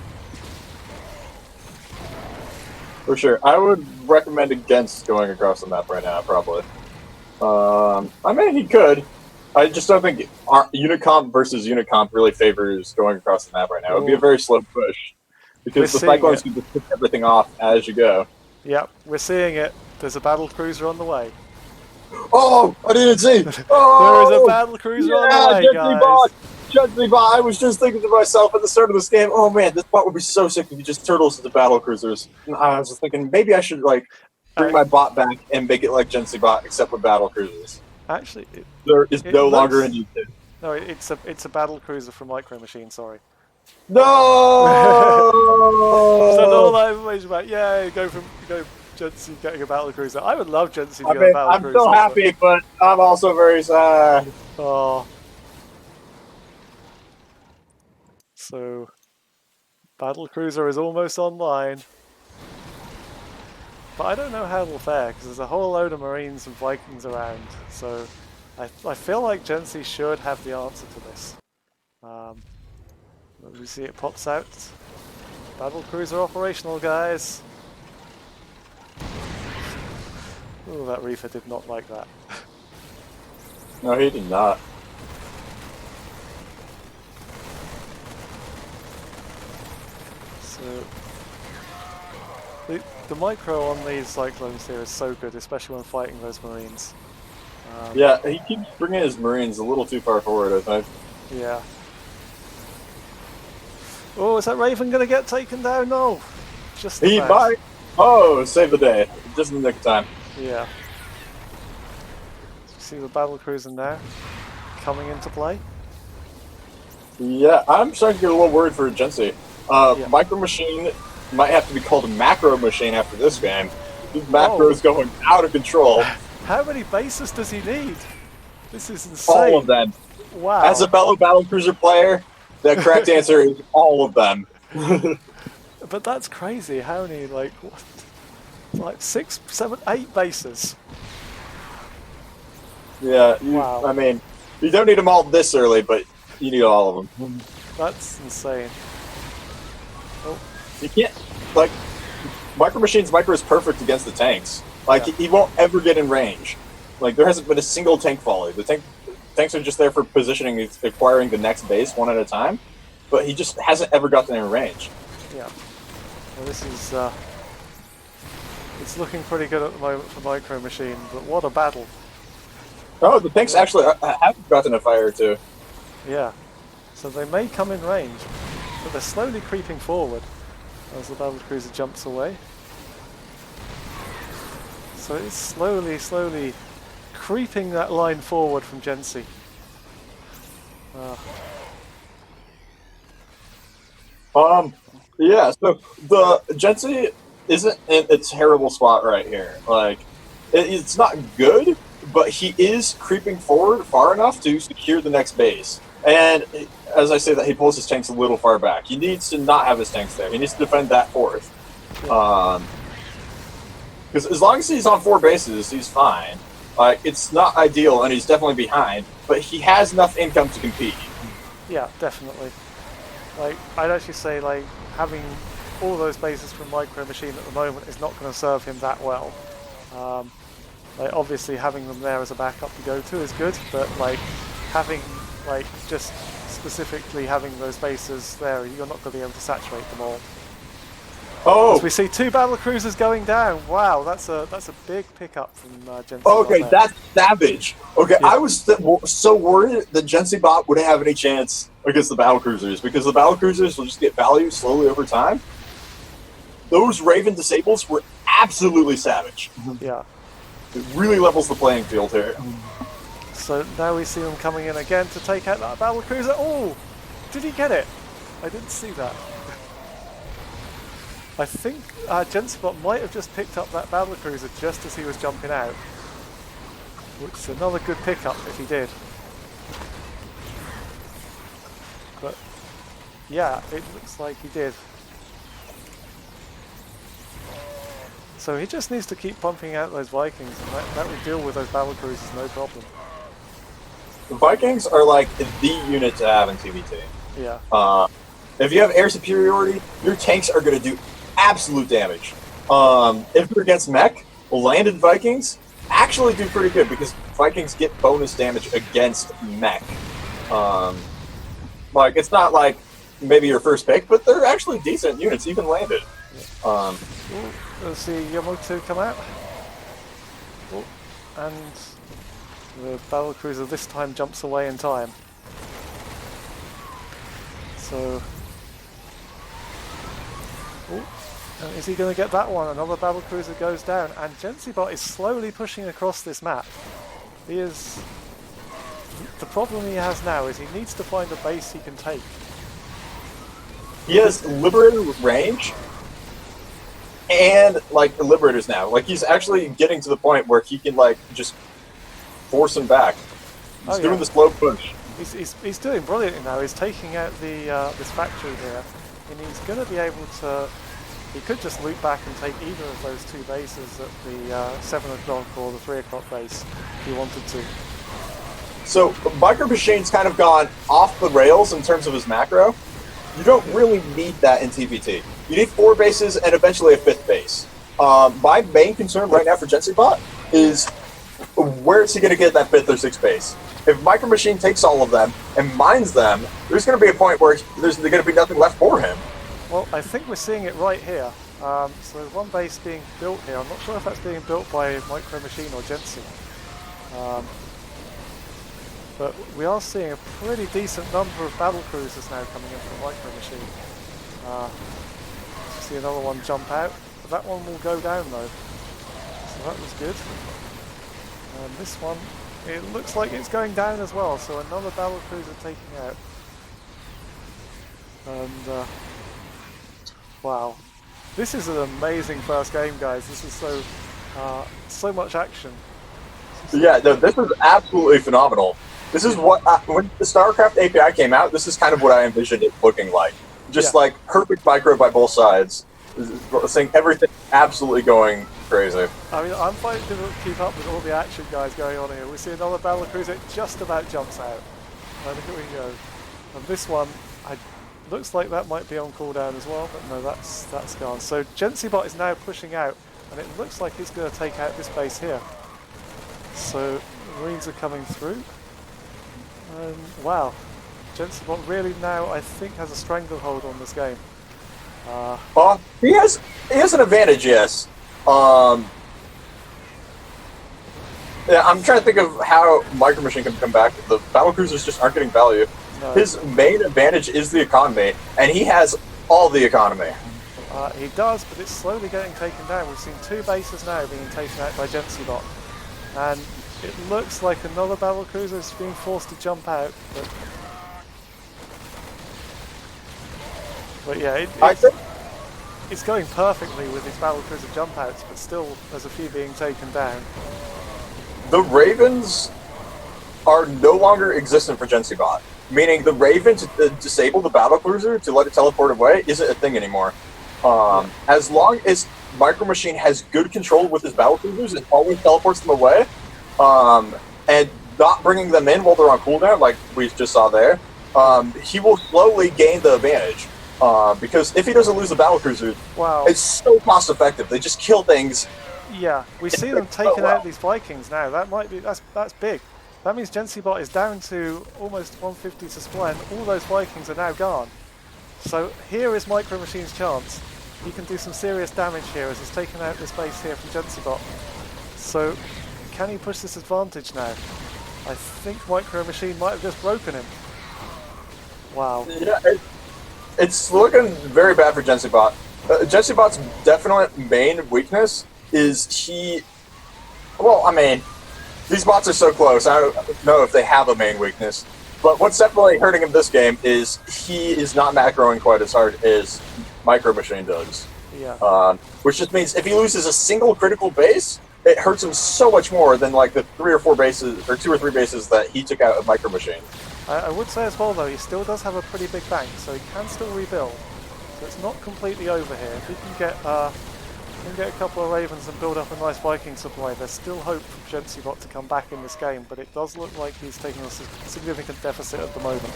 For sure. I would recommend against going across the map right now, probably. I mean, he could. I just don't think unit comp versus unit comp really favors going across the map right now. It would be a very slow push. Because the cyclones can just pick everything off as you go. Yep, we're seeing it. There's a battle cruiser on the way. Oh, I didn't see. Oh, there is a battle cruiser on the way, guys. GenCbot. I was just thinking to myself at the start of this game, oh man, this bot would be so sick if you just turtles into battle cruisers. And I was just thinking maybe I should like bring my bot back and make it like GenCbot except with battle cruisers. Actually, there is no longer in YouTube. No, it's a battle cruiser from Micro Machine. Sorry. No. So all that information about go Gency getting a battle cruiser. I would love Gency to get a battle cruiser. I'm so happy, but I'm also very sad. Oh. So, battle cruiser is almost online. But I don't know how it'll fare, because there's a whole load of Marines and Vikings around. So, I feel like Gency should have the answer to this. We see it pops out. Battle cruiser operational, guys. Oh, that Reaper did not like that. No, he did not. So, the micro on these cyclones here is so good, especially when fighting those Marines. Yeah, he keeps bringing his Marines a little too far forward, I think. Yeah. Oh, is that Raven going to get taken down? No. Just He about. might. Oh, save the day. Just in the nick of time. Yeah. You see the battle cruiser now coming into play. Yeah, I'm starting to get a little worried for Gensi. Yeah. Micro Machine might have to be called a Macro Machine after this game. Macro is going out of control. How many bases does he need? This is insane. All of them. Wow. As a fellow battlecruiser player, the correct answer is all of them. But that's crazy. How many, like 6, 7, 8 bases? Yeah, Wow. I mean, you don't need them all this early, but you need all of them. That's insane. Oh. You can't, like, Micro Machine's micro is perfect against the tanks. Like, Yeah. he won't ever get in range. Like, there hasn't been a single tank volley. The tanks are just there for positioning, acquiring the next base one at a time, but he just hasn't ever gotten in range. Yeah. Well, this is it's looking pretty good at the moment for Micro Machine, but what a battle. Oh, the tanks actually have gotten a fire or two. Yeah. So they may come in range, but they're slowly creeping forward as the battle cruiser jumps away. So it's slowly creeping that line forward from Gensi. Yeah, so the Gensi isn't in a terrible spot right here. Like, it's not good, but he is creeping forward far enough to secure the next base. And as I say that, he pulls his tanks a little far back. He needs to not have his tanks there. He needs to defend that fourth. Because as long as he's on 4 bases, he's fine. Like, it's not ideal, and he's definitely behind, but he has enough income to compete. Yeah, definitely. Like, I'd actually say, like, having all those bases from Micro Machine at the moment is not going to serve him that well. Like, obviously having them there as a backup to go to is good, but like having, like, just specifically having those bases there, you're not going to be able to saturate them all. Oh, As we see 2 battle cruisers going down. Wow, that's a big pickup from Gensi. okay, that's savage. Okay, Yeah. I was so worried that Gensi Bot wouldn't have any chance against the battle cruisers because the battle cruisers will just get value slowly over time. Those Raven disables were absolutely savage. Yeah. It really levels the playing field here. So now we see them coming in again to take out that battle cruiser. Oh, did he get it? I didn't see that. I think Genspot might have just picked up that battle cruiser just as he was jumping out, which is another good pickup if he did. But yeah, it looks like he did. So he just needs to keep pumping out those Vikings, and that will deal with those battle cruisers no problem. The Vikings are like the unit to have in TVT. Yeah. If you have air superiority, your tanks are going to do absolute damage. If you're against mech, landed Vikings actually do pretty good because Vikings get bonus damage against mech. Like, it's not like maybe your first pick, but they're actually decent units, even landed. Ooh, let's see Yamato come out. Oh, and the battle cruiser this time jumps away in time. So, and is he going to get that one? Another battle cruiser goes down, and Gensibot is slowly pushing across this map. He is. The problem he has now is he needs to find a base he can take. He has Liberator range and, like, Liberators now. Like, he's actually getting to the point where he can, like, just force him back. He's doing the slow push. He's doing brilliantly now. He's taking out the this factory here, and he's going to be able to. He could just loop back and take either of those 2 bases at the 7 o'clock or the 3 o'clock base if he wanted to. So, Micro Machine's kind of gone off the rails in terms of his macro. You don't really need that in TVT. You need 4 bases and eventually a 5th base. My main concern right now for Gensibot is where is he going to get that 5th or 6th base? If Micro Machine takes all of them and mines them, there's going to be a point where there's going to be nothing left for him. Well, I think we're seeing it right here. So there's one base being built here. I'm not sure if that's being built by Micro Machine or Gensi. But we are seeing a pretty decent number of battle cruisers now coming in from Micro Machine. See another one jump out. That one will go down though. So that was good. And this one, it looks like it's going down as well. So another battle cruiser taking out. And wow, this is an amazing first game, guys. This is so much action. Yeah, no, this is absolutely phenomenal. This is what when the Starcraft API came out. This is kind of what I envisioned it looking like. Just like perfect micro by both sides, seeing everything absolutely going crazy. I mean, I'm finding it difficult to keep up with all the action guys going on here. We see another battlecruiser, it just about jumps out. And here we go. And this one, looks like that might be on cooldown as well, but no, that's gone. So GenCbot is now pushing out, and it looks like he's going to take out this base here. So Marines are coming through. And wow, GenCbot really now, I think, has a stranglehold on this game. He has an advantage, yes. Yeah, I'm trying to think of how Micro Machine can come back. The battlecruisers just aren't getting value. No. His main advantage is the economy, and he has all the economy. He does, but it's slowly getting taken down. We've seen 2 bases now being taken out by GenCbot, and it looks like another battlecruiser is being forced to jump out. But yeah, it's going perfectly with his battlecruiser jump outs, but still there's a few being taken down. The Ravens are no longer existent for GenCbot, meaning the Raven to disable the battlecruiser to let it teleport away isn't a thing anymore. As long as Micro Machine has good control with his battlecruisers and always teleports them away, and not bringing them in while they're on cooldown, like we just saw there, he will slowly gain the advantage. Because if he doesn't lose the battlecruiser, wow, it's so cost effective. They just kill things. Yeah, we see them taking out these Vikings now. That might be that's big. That means GenCbot is down to almost 150 to supply, and all those Vikings are now gone. So here is Micro Machine's chance. He can do some serious damage here as he's taken out this base here from GenCbot. So can he push this advantage now? I think Micro Machine might have just broken him. Wow. Yeah, it's looking very bad for GenCbot. GenCbot's definite main weakness is well, I mean, these bots are so close, I don't know if they have a main weakness. But what's definitely hurting him this game is he is not macroing quite as hard as Micro Machine does. Yeah. Which just means if he loses a single critical base, it hurts him so much more than like the 3 or 4 bases, or 2 or 3 bases that he took out of Micro Machine. I would say as well though, he still does have a pretty big bank, so he can still rebuild. So it's not completely over here. If he can get a couple of Ravens and build up a nice Viking supply, there's still hope for GenCbot to come back in this game, but it does look like he's taking a significant deficit at the moment.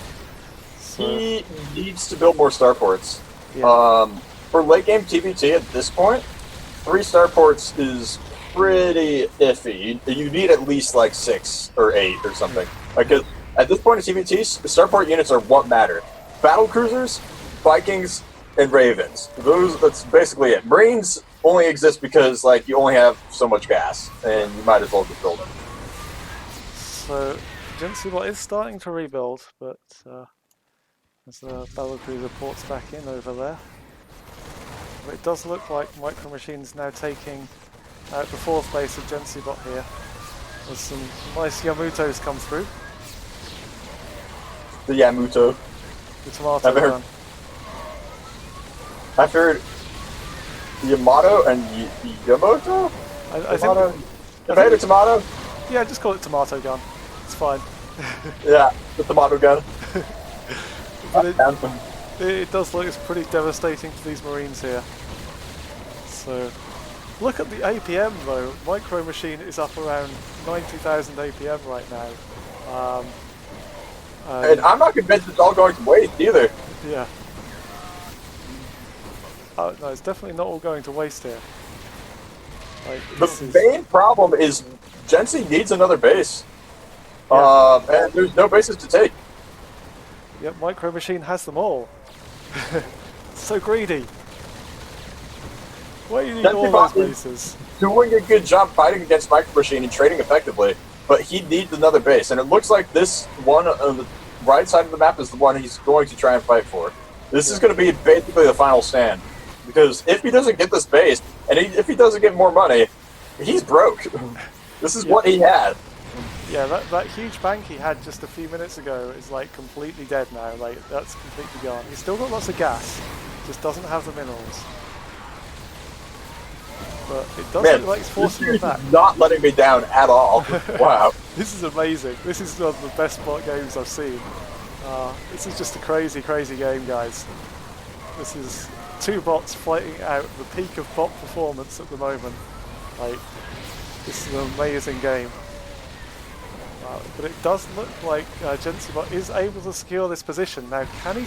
So, he needs to build more starports. Yeah. For late game TVT at this point, 3 starports is pretty iffy. You need at least like 6 or 8 or something. Like at this point in TVT, starport units are what matter. Battle cruisers, Vikings, and Ravens. That's basically it. Marines only exist because like you only have so much gas, and you might as well just build them. So GenCbot is starting to rebuild, but as the battlecruiser ports back in over there. But it does look like Micro Machine's now taking out the 4th base of GenCbot here. There's some nice Yamutos come through. The Yamuto. The tomato gun. I've heard Yamato and Yamato? I think... Have I heard a tomato? Yeah, just call it tomato gun. It's fine. Yeah, the tomato gun. But it does look it's pretty devastating to these Marines here. So, look at the APM though. Micro Machine is up around 90,000 APM right now. And I'm not convinced it's all going to waste either. Yeah. No, it's definitely not all going to waste here. Like, the main problem is Gency needs another base. Yeah. And there's no bases to take. Yep, Micro Machine has them all. So greedy. Why do you need all those bases? Doing a good job fighting against Micro Machine and trading effectively, but he needs another base. And it looks like this one on the right side of the map is the one he's going to try and fight for. This is going to be basically the final stand. Because if he doesn't get this base, and if he doesn't get more money, he's broke. This is what he had. Yeah, that huge bank he had just a few minutes ago is like completely dead now. Like that's completely gone. He's still got lots of gas, just doesn't have the minerals. But it does look like he's forcing them back. Not letting me down at all. Wow. This is amazing. This is one of the best bot games I've seen. This is just a crazy, crazy game, guys. This is two bots fighting out the peak of bot performance at the moment. Like, this is an amazing game. But it does look like Gensibot is able to secure this position. Now, can he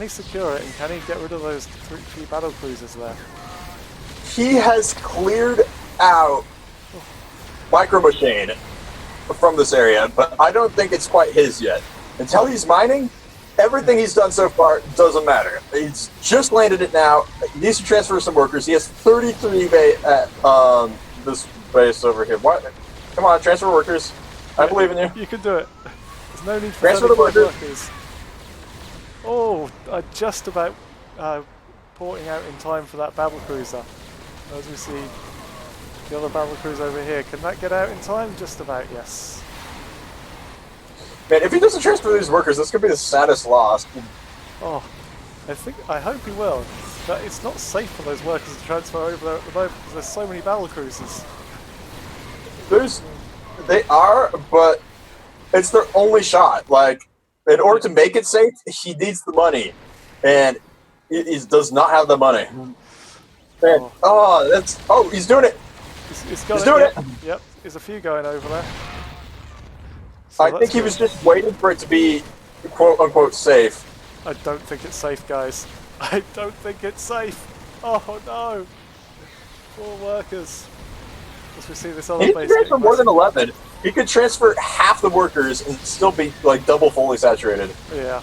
secure it, and can he get rid of those three battle cruisers there? He has cleared out Micro Machine from this area, but I don't think it's quite his yet. Until he's mining, everything he's done so far doesn't matter. He's just landed it now. He needs to transfer some workers. He has 33 at this base over here. What? Come on, transfer workers. I believe in you. You can do it. There's no need for Transfer the workers. Oh, just about porting out in time for that battle cruiser. As we see the other battle cruiser over here. Can that get out in time? Just about, yes. Man, if he doesn't transfer these workers, this could be the saddest loss. Oh, I hope he will. But it's not safe for those workers to transfer over there at the moment because there's so many battle cruisers. They are, but it's their only shot. Like, in order to make it safe, he needs the money, and he does not have the money. And, he's doing it. He's doing it. Yep, there's a few going over there. So I think he was just waiting for it to be quote-unquote safe. I don't think it's safe, guys. I don't think it's safe. Oh no! Poor workers. As we see this other He base. could transfer more than 11. He could transfer half the workers and still be like double fully saturated. Yeah.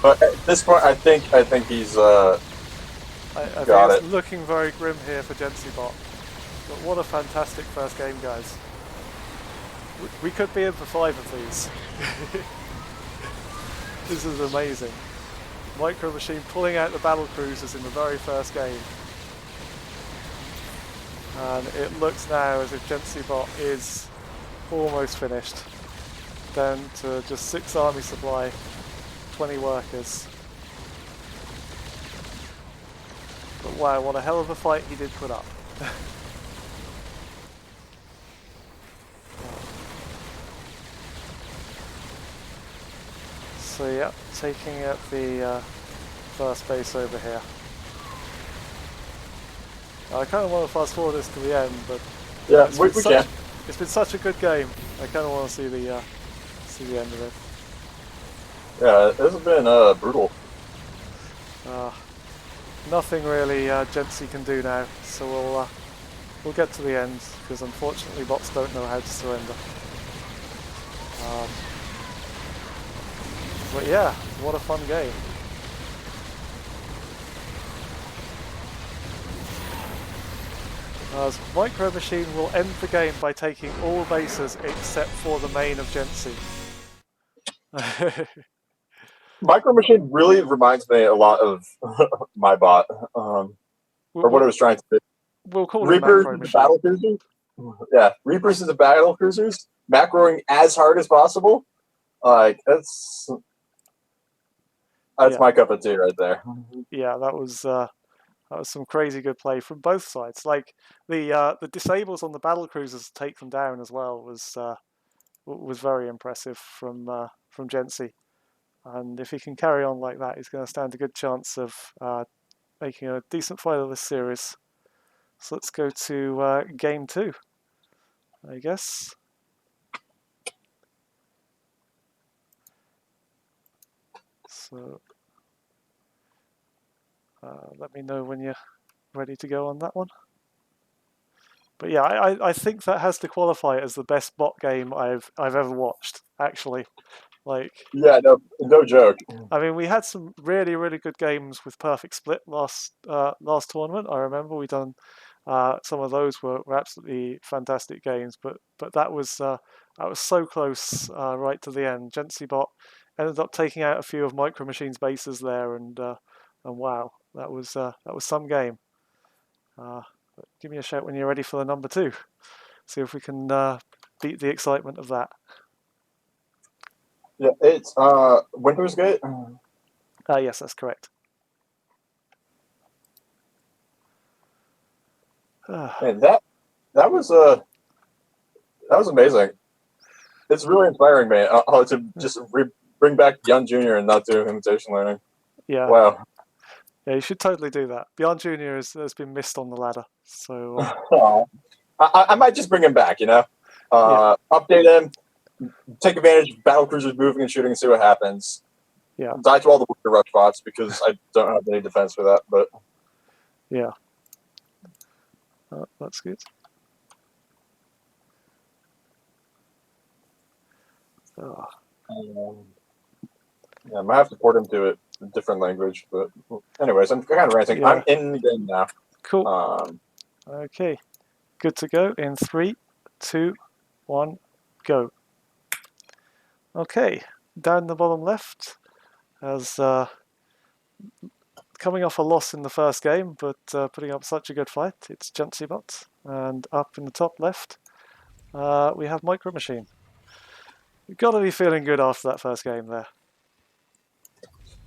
But at this point, I think he's I think got it's it. looking very grim here for Gensibot. But what a fantastic first game, guys. We could be in for 5 of these. This is amazing. Micro Machine pulling out the battle cruisers in the very first game. And it looks now as if Gensibot is almost finished. Down to just 6 army supply, 20 workers. But wow, what a hell of a fight he did put up. So yeah, taking out the first base over here. I kind of want to fast forward this to the end, but yeah, we can. It's been such a good game. I kind of want to see the end of it. Yeah, this has been brutal. Nothing really Gensy can do now, so we'll get to the end because unfortunately bots don't know how to surrender. But yeah, what a fun game. As Micro Machine will end the game by taking all bases except for the main of Gensy. Micro Machine really reminds me a lot of my bot, or what I was trying to do. We'll call Reapers it is the battle cruisers. Yeah, Reapers is the battle cruisers. Macroing as hard as possible. Like that's my cup of tea right there. Yeah, that was some crazy good play from both sides. Like the disables on the battle cruisers to take them down as well was very impressive from Gensy. And if he can carry on like that, he's going to stand a good chance of making a decent fight of this series. So let's go to game 2, I guess. So let me know when you're ready to go on that one. But yeah, I think that has to qualify as the best bot game I've ever watched, actually. Like, yeah, no joke. I mean, we had some really, really good games with Perfect Split last tournament. I remember we done some of those were absolutely fantastic games, but that was so close right to the end. Gensibot ended up taking out a few of Micro Machine's bases there, and wow, that was some game. Give me a shout when you're ready for the number 2. See if we can beat the excitement of that. Yeah, it's Windows Gate. Yes, that's correct. Man, that was amazing. It's really inspiring, man. To just bring back Young Junior and not do imitation learning. Yeah. Wow. Yeah, you should totally do that. Beyond Junior has been missed on the ladder, so I might just bring him back. Update him, take advantage of battle cruisers moving and shooting, and see what happens. Yeah. Die to all the Wicked Rush bots because I don't have any defense for that. But yeah, that's good. Oh. Yeah, I might have to port him to a different language. But anyways, I'm kind of ranting. Yeah. I'm in the game now. Cool. Okay, good to go in 3, 2, 1, go. Okay, down the bottom left, as coming off a loss in the first game, but putting up such a good fight, it's Juncybot. And up in the top left, we have Micro Machine. You've got to be feeling good after that first game there.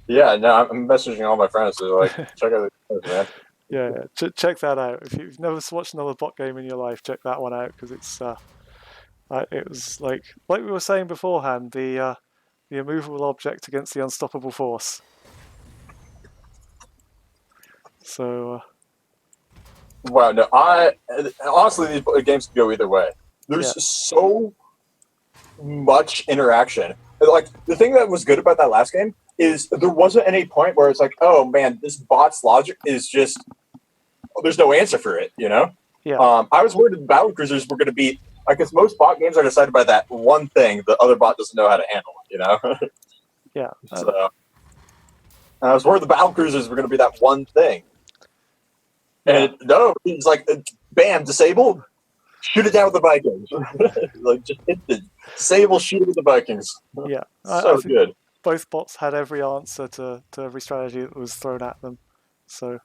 Yeah, no, I'm messaging all my friends to like check out the man. Yeah, check that out. If you've never watched another bot game in your life, check that one out because it's it was like we were saying beforehand, the immovable object against the unstoppable force. So wow, no, honestly these games can go either way. There's so much interaction. Like the thing that was good about that last game is there wasn't any point where it's like, oh man, this bot's logic is just there's no answer for it, Yeah. I was worried the battle cruisers were going to be because most bot games are decided by that one thing the other bot doesn't know how to handle. Yeah. So I was worried the battle cruisers were going to be that one thing. And no, it's like, bam, disable, shoot it down with the Vikings. Like just hit the disable, shoot it with the Vikings. Yeah, so I think good. Both bots had every answer to every strategy that was thrown at them. So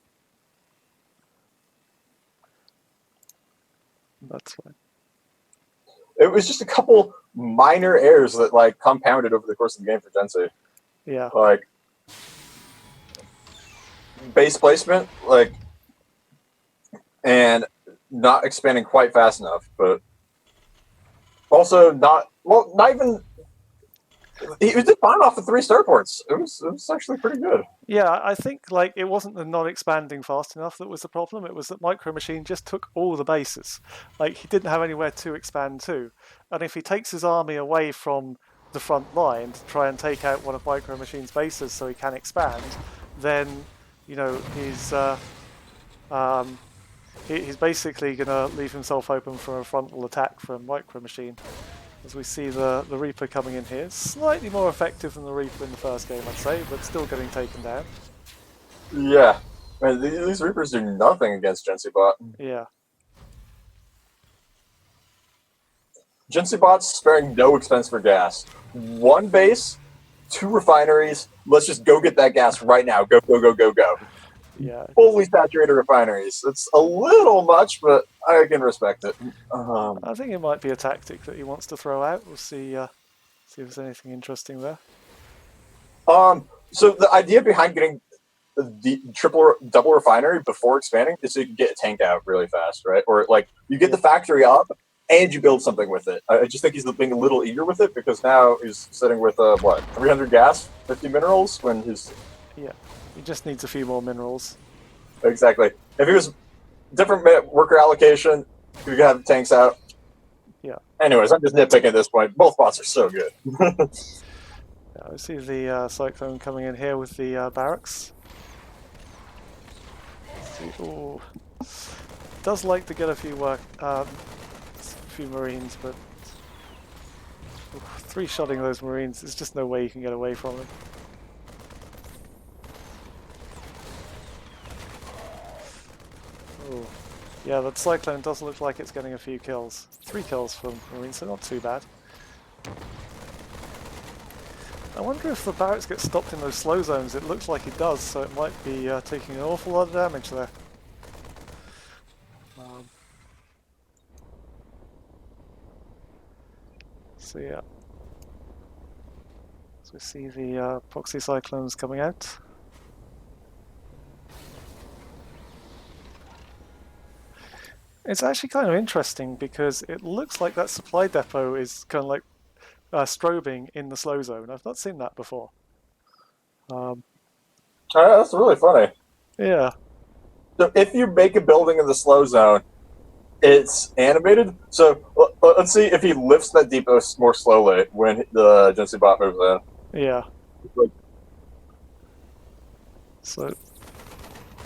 that's fine. It was just a couple minor errors that like compounded over the course of the game for Gensi. Yeah. Like base placement, like, and not expanding quite fast enough, but also not even. He did fine off the 3 starports. It was actually pretty good. Yeah, I think like it wasn't the not expanding fast enough that was the problem. It was that Micro Machine just took all the bases. Like he didn't have anywhere to expand to, and if he takes his army away from the front line to try and take out one of Micro Machine's bases so he can expand, then he's basically going to leave himself open for a frontal attack from Micro Machine. As we see the Reaper coming in here, slightly more effective than the Reaper in the first game, I'd say, but still getting taken down. Yeah, man, these Reapers do nothing against Gensi-Bot. Yeah. Gensi-Bot's sparing no expense for gas. 1 base, 2 refineries. Let's just go get that gas right now. Go, go, go, go, go. Yeah. Fully saturated refineries. It's a little much, but I can respect it. I think it might be a tactic that he wants to throw out. We'll see if there's anything interesting there. So the idea behind getting the double refinery before expanding is so you can get a tank out really fast, right? Or like you get the factory up and you build something with it. I just think he's being a little eager with it because now he's sitting with 300 gas, 50 minerals when his. Yeah. He just needs a few more minerals. Exactly. If he was different worker allocation, we could have the tanks out. Yeah. Anyways, I'm just nitpicking at this point. Both bots are so good. Yeah, I see the Cyclone coming in here with the barracks. Ooh. Does like to get a few Marines, but 3-shotting those Marines, there's just no way you can get away from them. Ooh. Yeah, that Cyclone does look like it's getting a few kills. 3 kills from Marines, so not too bad. I wonder if the barracks get stopped in those slow zones. It looks like it does, so it might be taking an awful lot of damage there. So yeah. So we see the proxy cyclones coming out. It's actually kind of interesting because it looks like that supply depot is kind of like strobing in the slow zone. I've not seen that before. That's really funny. Yeah. So if you make a building in the slow zone, it's animated. So let's see if he lifts that depot more slowly when the Gency bot moves in. Yeah. So.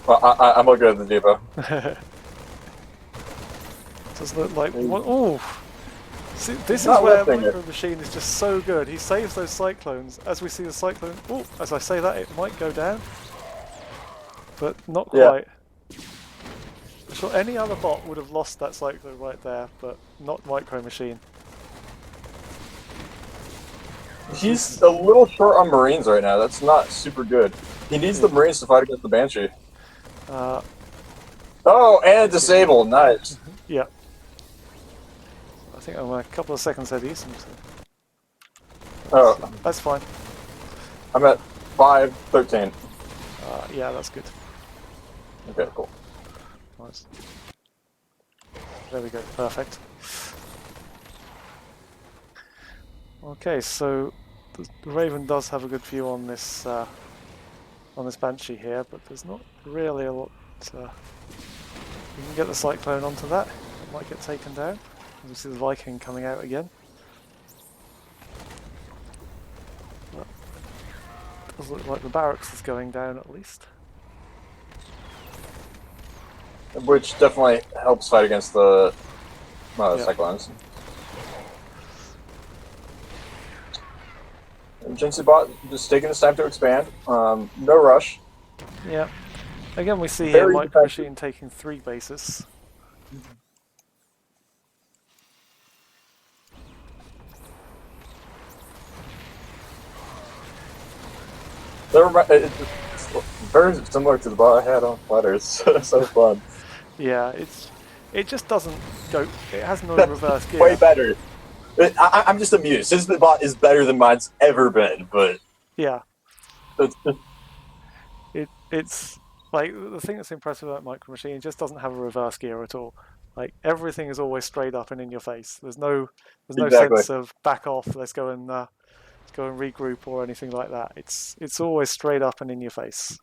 Well, I'm looking at the depot. Does look like what? Oh. See, this is Not where lifting Micro Machine is just so good. He saves those cyclones. As we see the cyclone, oh, as I say that, it might go down, but not quite. I'm sure any other bot would have lost that cyclone right there, but not Micro Machine. He's a little short on Marines right now. That's not super good. He needs the Marines to fight against the Banshee. Oh, and disable. Nice. Yeah. I think I'm a couple of seconds ahead of you. Oh, that's fine. I'm at 5:13. Yeah, that's good. Okay, cool. Nice. There we go. Perfect. Okay, so the Raven does have a good view on this Banshee here, but there's not really a lot. You can get the Cyclone onto that. It might get taken down. We see the Viking coming out again. It does look like the barracks is going down at least. Which definitely helps fight against the Cyclones. Gency bot just taking his time to expand. No rush. Yeah. Again, we see here Micro Machine taking 3 bases. It's very similar to the bot I had on Flutter. It's so fun. Yeah, it just doesn't go. It has no reverse gear. Way better. I'm just amused. His bot is better than mine's ever been, but yeah, it's like the thing that's impressive about Micro Machine. It just doesn't have a reverse gear at all. Like everything is always straight up and in your face. There's no sense of back off. Let's go and regroup or anything like that. It's always straight up and in your face.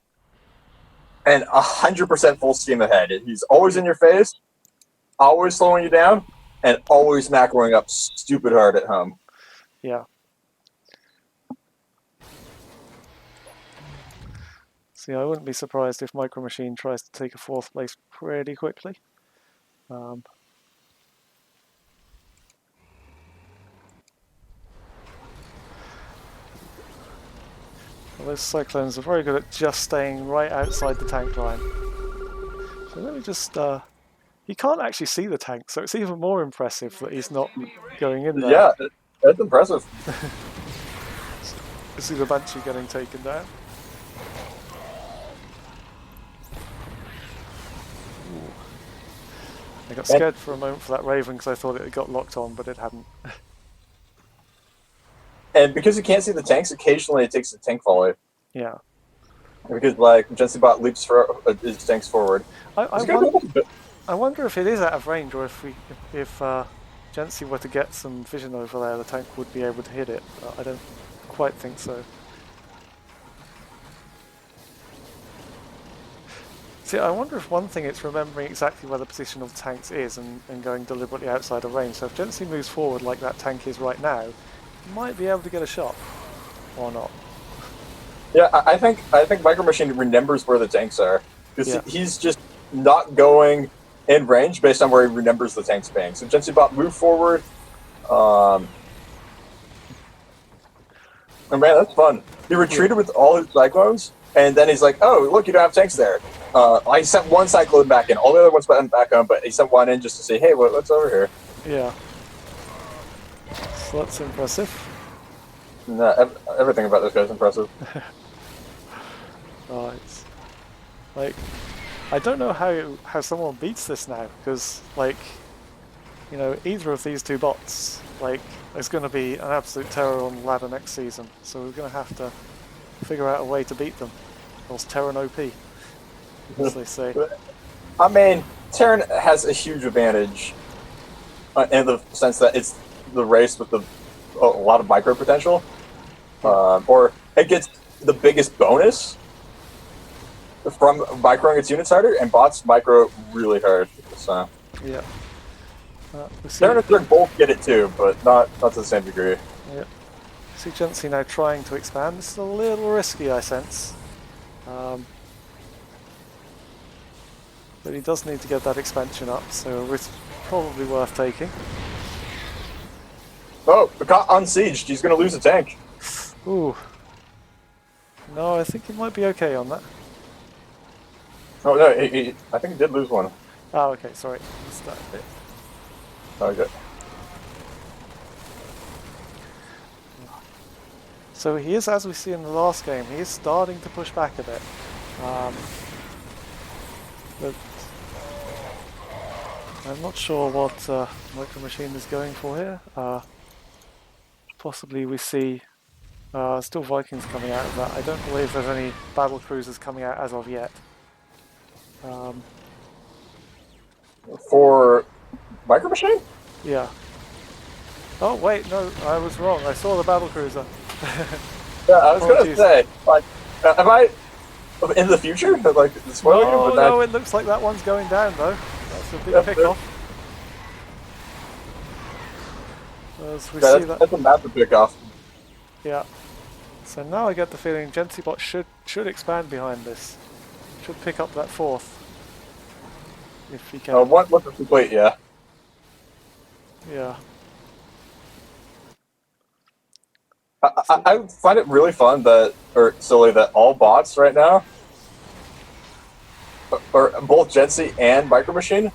And 100% full steam ahead. He's always in your face, always slowing you down, and always macroing up stupid hard at home. Yeah. See, I wouldn't be surprised if Micro Machine tries to take a 4th place pretty quickly. Well, those Cyclones are very good at just staying right outside the tank line. So let me just... he can't actually see the tank, so it's even more impressive that he's not going in there. Yeah, that's impressive. You see the Banshee getting taken down. Ooh. I got scared for a moment for that Raven because I thought it had got locked on, but it hadn't. And because you can't see the tanks, occasionally it takes a tank volley. Yeah. Because like Gency bot leaps for his tanks forward. I wonder if it is out of range, or if Gency were to get some vision over there, the tank would be able to hit it. But I don't quite think so. See, I wonder if one thing it's remembering exactly where the position of the tanks is and going deliberately outside of range. So if Gency moves forward like that tank is right now, he might be able to get a shot, or not. Yeah, I think Micro Machine remembers where the tanks are because he's just not going in range based on where he remembers the tanks being. So Gency bot move forward. And man, that's fun. He retreated with all his Cyclones, and then he's like, "Oh, look, you don't have tanks there." He sent one Cyclone back in. All the other ones went back home, but he sent one in just to say, "Hey, what's over here?" Yeah. So that's impressive. No, everything about this guy's impressive. Oh, it's like I don't know how someone beats this now because like you know either of these two bots like is going to be an absolute terror on the ladder next season. So we're going to have to figure out a way to beat them. Or else Terran OP, as they say. I mean, Terran has a huge advantage in the sense that it's the race with a lot of micro potential, or it gets the biggest bonus from microing its units harder, and bots micro really hard. So Yeah. We see, Terran and Zerg both get it too, but not to the same degree. yeah. See Gentsi now trying to expand. This is a little risky, I sense. But he does need to get that expansion up, so it's probably worth taking. Oh, got unsieged. He's going to lose a tank. Ooh. No, I think he might be okay on that. Oh no, I think he did lose one. Oh, okay, sorry. Missed that bit. Okay. So he is, as we see in the last game, he is starting to push back a bit. But I'm not sure what Micro Machine is going for here. Possibly we see still Vikings coming out of that. I don't believe there's any battle cruisers coming out as of yet. For Micro Machine? Yeah. Oh wait, no, I was wrong. I saw the battle cruiser. Yeah, I was going Apologies. to say, like, am I in the future? Like, spoiling No, it, but no, it looks like that one's going down though. That's a big Yeah, pick-off. As we yeah, see that. that's a massive pick-off. Yeah. So now I get the feeling Gentibot should expand behind this. Should pick up that fourth. If he can. Once it's complete, yeah. Yeah. I find it really fun that, or silly that all bots right now, or both Gensi and Micro Machine,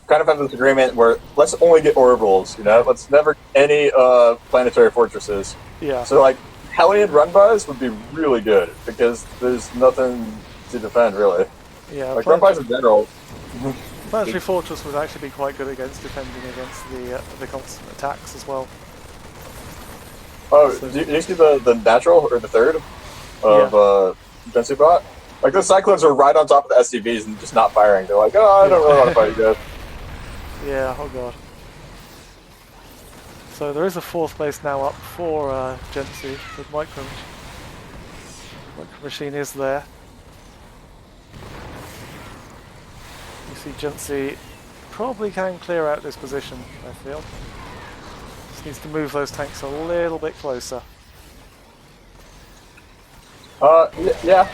kind of have this agreement where let's only get orbitals, you know? Let's never get any planetary fortresses. Yeah. So, like, Hellion run-bys would be really good because there's nothing to defend, really. Yeah. Like, run-bys in general. Planetary Fortress would actually be quite good against defending against the constant attacks as well. Oh, do you see the natural, or the third, of Gensi bot? Like, the Cyclones are right on top of the SCVs and just not firing. They're like, oh, I don't really want to fight you guys. Yeah, oh god. So there is a fourth base now up for Gensi with Micro Machine is there. You see Gensi probably can clear out this position, I feel. Just needs to move those tanks a little bit closer. Yeah.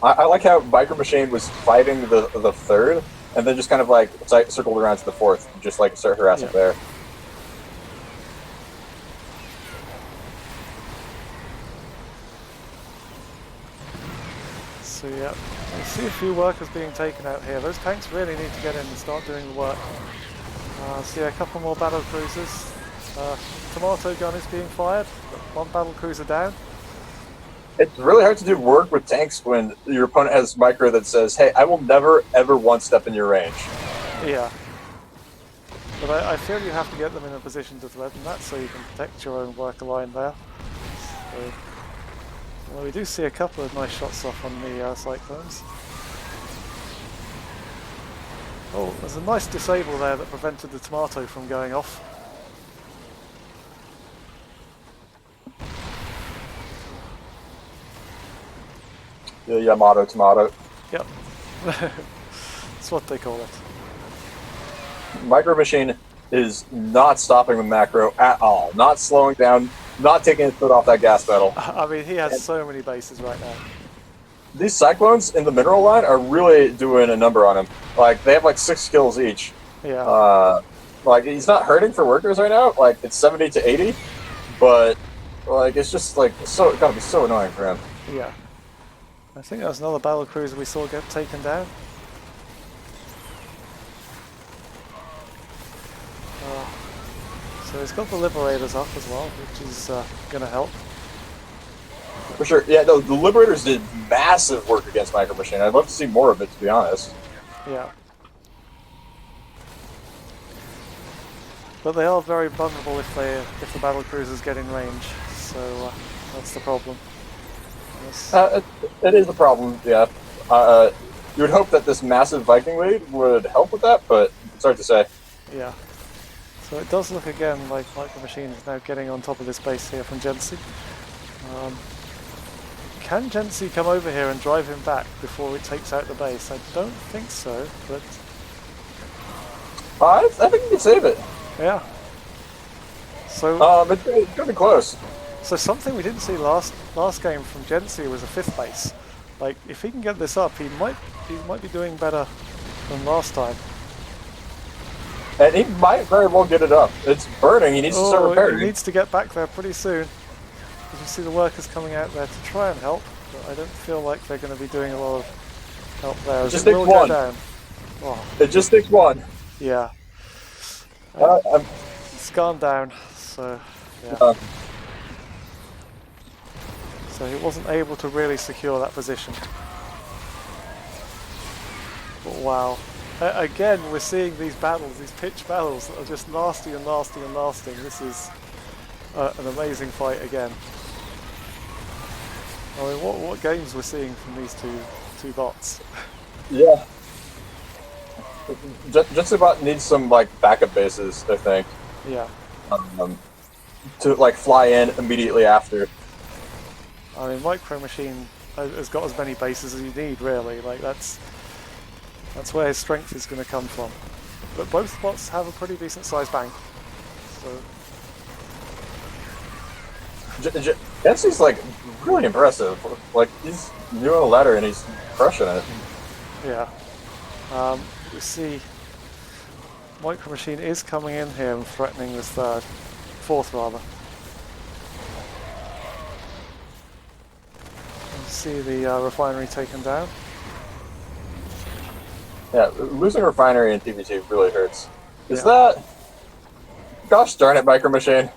I like how Micro Machine was fighting the third, and then just kind of like circled around to the fourth, and just like start harassing there. So yeah, I see a few workers being taken out here. Those tanks really need to get in and start doing the work. See a couple more battle cruisers. Tomato gun is being fired. One battle cruiser down. It's really hard to do work with tanks when your opponent has micro that says, "Hey, I will never ever one step in your range." Yeah. But I feel you have to get them in a position to threaten that so you can protect your own worker line there. So, well, we do see a couple of nice shots off on the Cyclones. Oh, there's a nice disable there that prevented the tomato from going off. The Yamato tomato. Yep. That's what they call it. Micro Machine is not stopping the macro at all. Not slowing down. Not taking his foot off that gas pedal. I mean, he has so many bases right now. These Cyclones in the mineral line are really doing a number on him. Like, they have like 6 kills each. Yeah. Like, he's not hurting for workers right now. Like, it's 70 to 80, but like, it's just like it's gotta be so annoying for him. Yeah. I think that was another battle cruiser we saw get taken down. So So he's got the Liberators up as well, which is going to help. For sure. Yeah, no, the Liberators did massive work against Micro Machine. I'd love to see more of it, to be honest. Yeah. But they are very vulnerable if the battle cruisers get in range, so that's the problem. Yes. It is a problem, yeah. You would hope that this massive Viking lead would help with that, but it's hard to say. Yeah. So it does look again like Micro Machine is now getting on top of this base here from Gensi. Can Gensi come over here and drive him back before it takes out the base? I don't think so, but... I think you can save it. Yeah. So... it's gonna be close. So something we didn't see last game from Gensi was a 5th base. Like, if he can get this up, he might be doing better than last time. And he might very well get it up. It's burning, he needs to start repairing. He needs to get back there pretty soon. Because you see the workers coming out there to try and help, but I don't feel like they're going to be doing a lot of help there. It just takes one. Go down. Oh. It just takes one. Yeah. It's gone down, so yeah. So he wasn't able to really secure that position. But wow. Again, we're seeing these battles, these pitch battles that are just lasting and lasting and lasting. This is an amazing fight again. I mean, what games we're seeing from these two bots? Yeah. Jetsubot needs some like backup bases, I think. Yeah. To like fly in immediately after. I mean, Micro Machine has got as many bases as you need, really. Like that's where his strength is going to come from. But both bots have a pretty decent sized bank. So Gensi's like really impressive. Like he's doing a ladder and he's crushing it. yeah. We see Micro Machine is coming in here and threatening this fourth rather. You see the refinery taken down. Yeah, losing refinery in TVT really hurts. Is that? Gosh darn it, Micro Machine.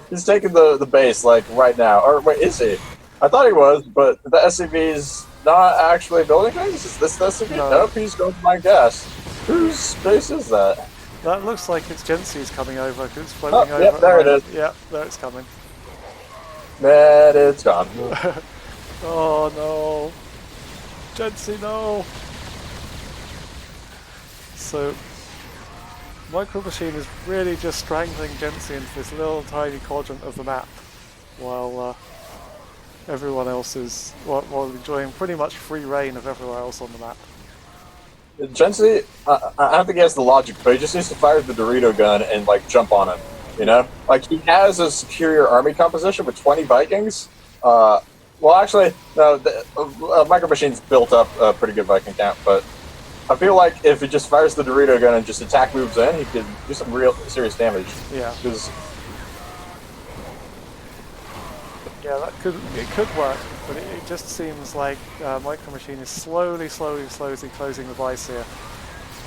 He's taking the base like right now. Or wait, is he? I thought he was, but the SCV's not actually building things? Is this the SCV? No. Nope, he's going to mine gas. Whose base is that? That looks like it's Gensi's coming over because it's floating over. Yep, there it is. Yeah, there it's coming. Man, it's gone. Oh no. Gensi, no. So Micro Machine is really just strangling Gensi into this little tiny quadrant of the map while everyone else is while enjoying pretty much free reign of everywhere else on the map. Gensi, I don't think he has the logic, but he just needs to fire the Dorito gun and like jump on him. You know, like he has a superior army composition with 20 Vikings. Well, actually, no. Micro Machine's built up a pretty good Viking count, but I feel like if he just fires the Dorito gun and just attack moves in, he could do some real serious damage. Yeah. Yeah, it could work, but it just seems like Micro Machine is slowly closing the vice here,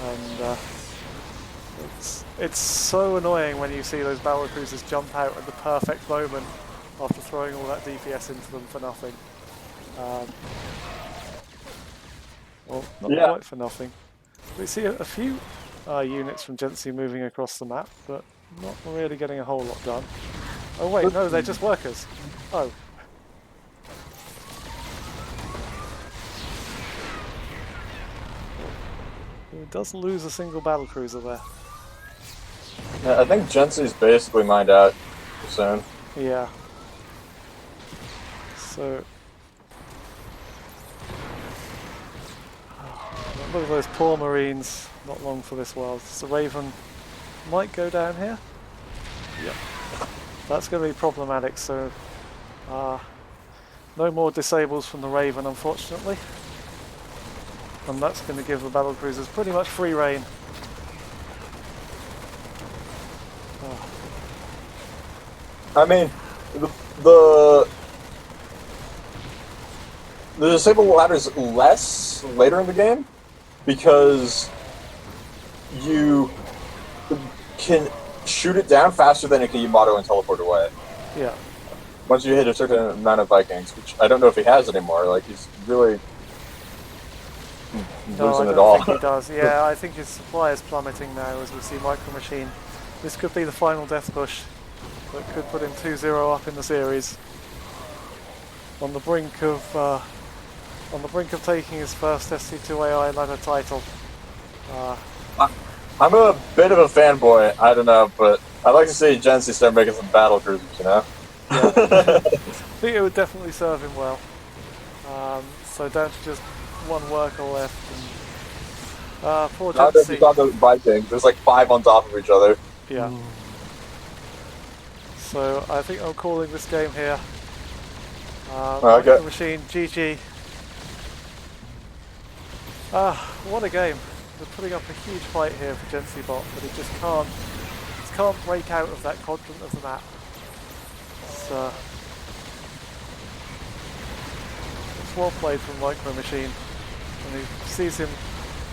and it's so annoying when you see those battle cruisers jump out at the perfect moment after throwing all that DPS into them for nothing. Well, not quite for nothing. We see a few units from Gensi moving across the map, but not really getting a whole lot done. Oh wait, no, they're just workers. Oh. It does lose a single battle cruiser there. Yeah, I think Gensi's basically mined out soon. Yeah. So look at those poor Marines, not long for this world. So Raven might go down here. Yep. That's going to be problematic, so no more disables from the Raven, unfortunately. And that's going to give the battle cruisers pretty much free reign. I mean, the disable ladder's less later in the game because you can shoot it down faster than it can Yamato and teleport away. Yeah. Once you hit a certain amount of Vikings, which I don't know if he has anymore. Like he's really No, I losing it don't all. think he does. Yeah, I think his supply is plummeting now as we see Micro Machine. This could be the final death push that could put him 2-0 up in the series. On the brink of taking his first SC2AI ladder title. I'm a bit of a fanboy. I don't know, but I'd like to see Gensi start making some battle cruisers. Yeah. I think it would definitely serve him well. So down to just one worker left. And, poor Now that Gensi. he's on the Vikings, there's like 5 on top of each other. Yeah. So I think I'm calling this game here. Micro Machine, GG. What a game. They're putting up a huge fight here for Gensi Bot, but it just can't break out of that quadrant of the map. It's well played from Micro Machine, and he sees him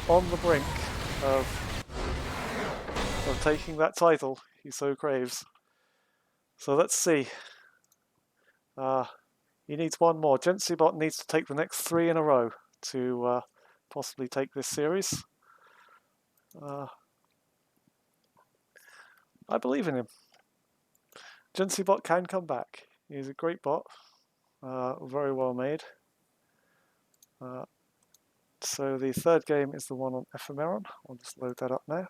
on the brink of taking that title he so craves. So let's see. He needs one more. Gensi Bot needs to take the next 3 in a row to possibly take this series. I believe in him. Gensi Bot can come back. He's a great bot. Very well made. So the third game is the one on Ephemeron. I'll just load that up now.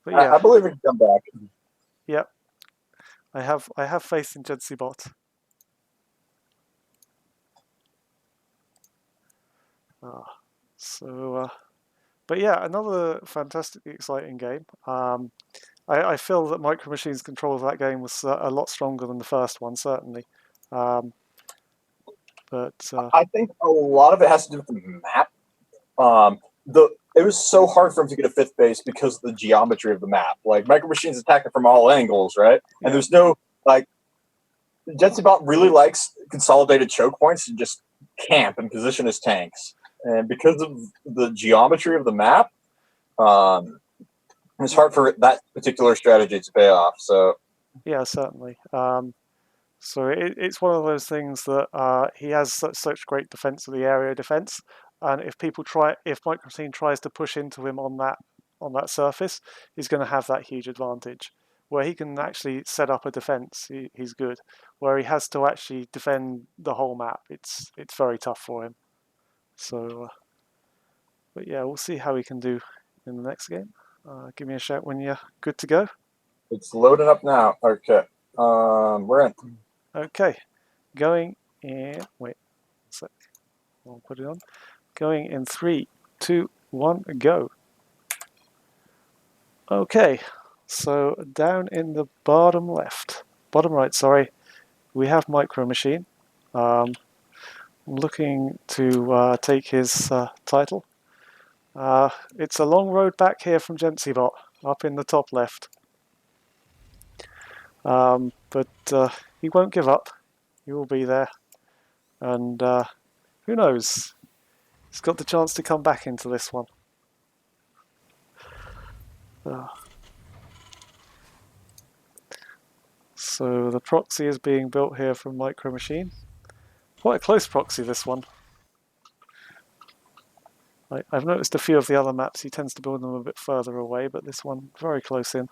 But yeah, I believe he can come back. yeah, I have faith in Gensi Bot. But yeah, another fantastically exciting game. I feel that Micro Machine's control of that game was a lot stronger than the first one, certainly. But I think a lot of it has to do with the map. It was so hard for him to get a 5th base because of the geometry of the map. Like Micro Machine's attacking from all angles, right? And yeah. there's no like Jetsybot really likes consolidated choke points and just camp and position his tanks. And because of the geometry of the map, it's hard for that particular strategy to pay off. So yeah, certainly. So it's one of those things that he has such great defense of the area defense, and if Micro Machine tries to push into him on that surface, he's going to have that huge advantage. Where he can actually set up a defense, he's good. Where he has to actually defend the whole map, it's very tough for him. So, but yeah, we'll see how he can do in the next game. Give me a shout when you're good to go. it's loading up now. Okay, we're in. Okay, going in. Wait, a sec. I'll put it on. Going in 3, 2, 1, go. Okay, so down in the bottom right, sorry, we have Micro Machine. Looking to take his title. It's a long road back here from Gensibot, up in the top left. But he won't give up. He will be there. And who knows? He's got the chance to come back into this one. So the proxy is being built here from Micro Machine. Quite a close proxy, this one. I've noticed a few of the other maps, he tends to build them a bit further away, but this one, very close in.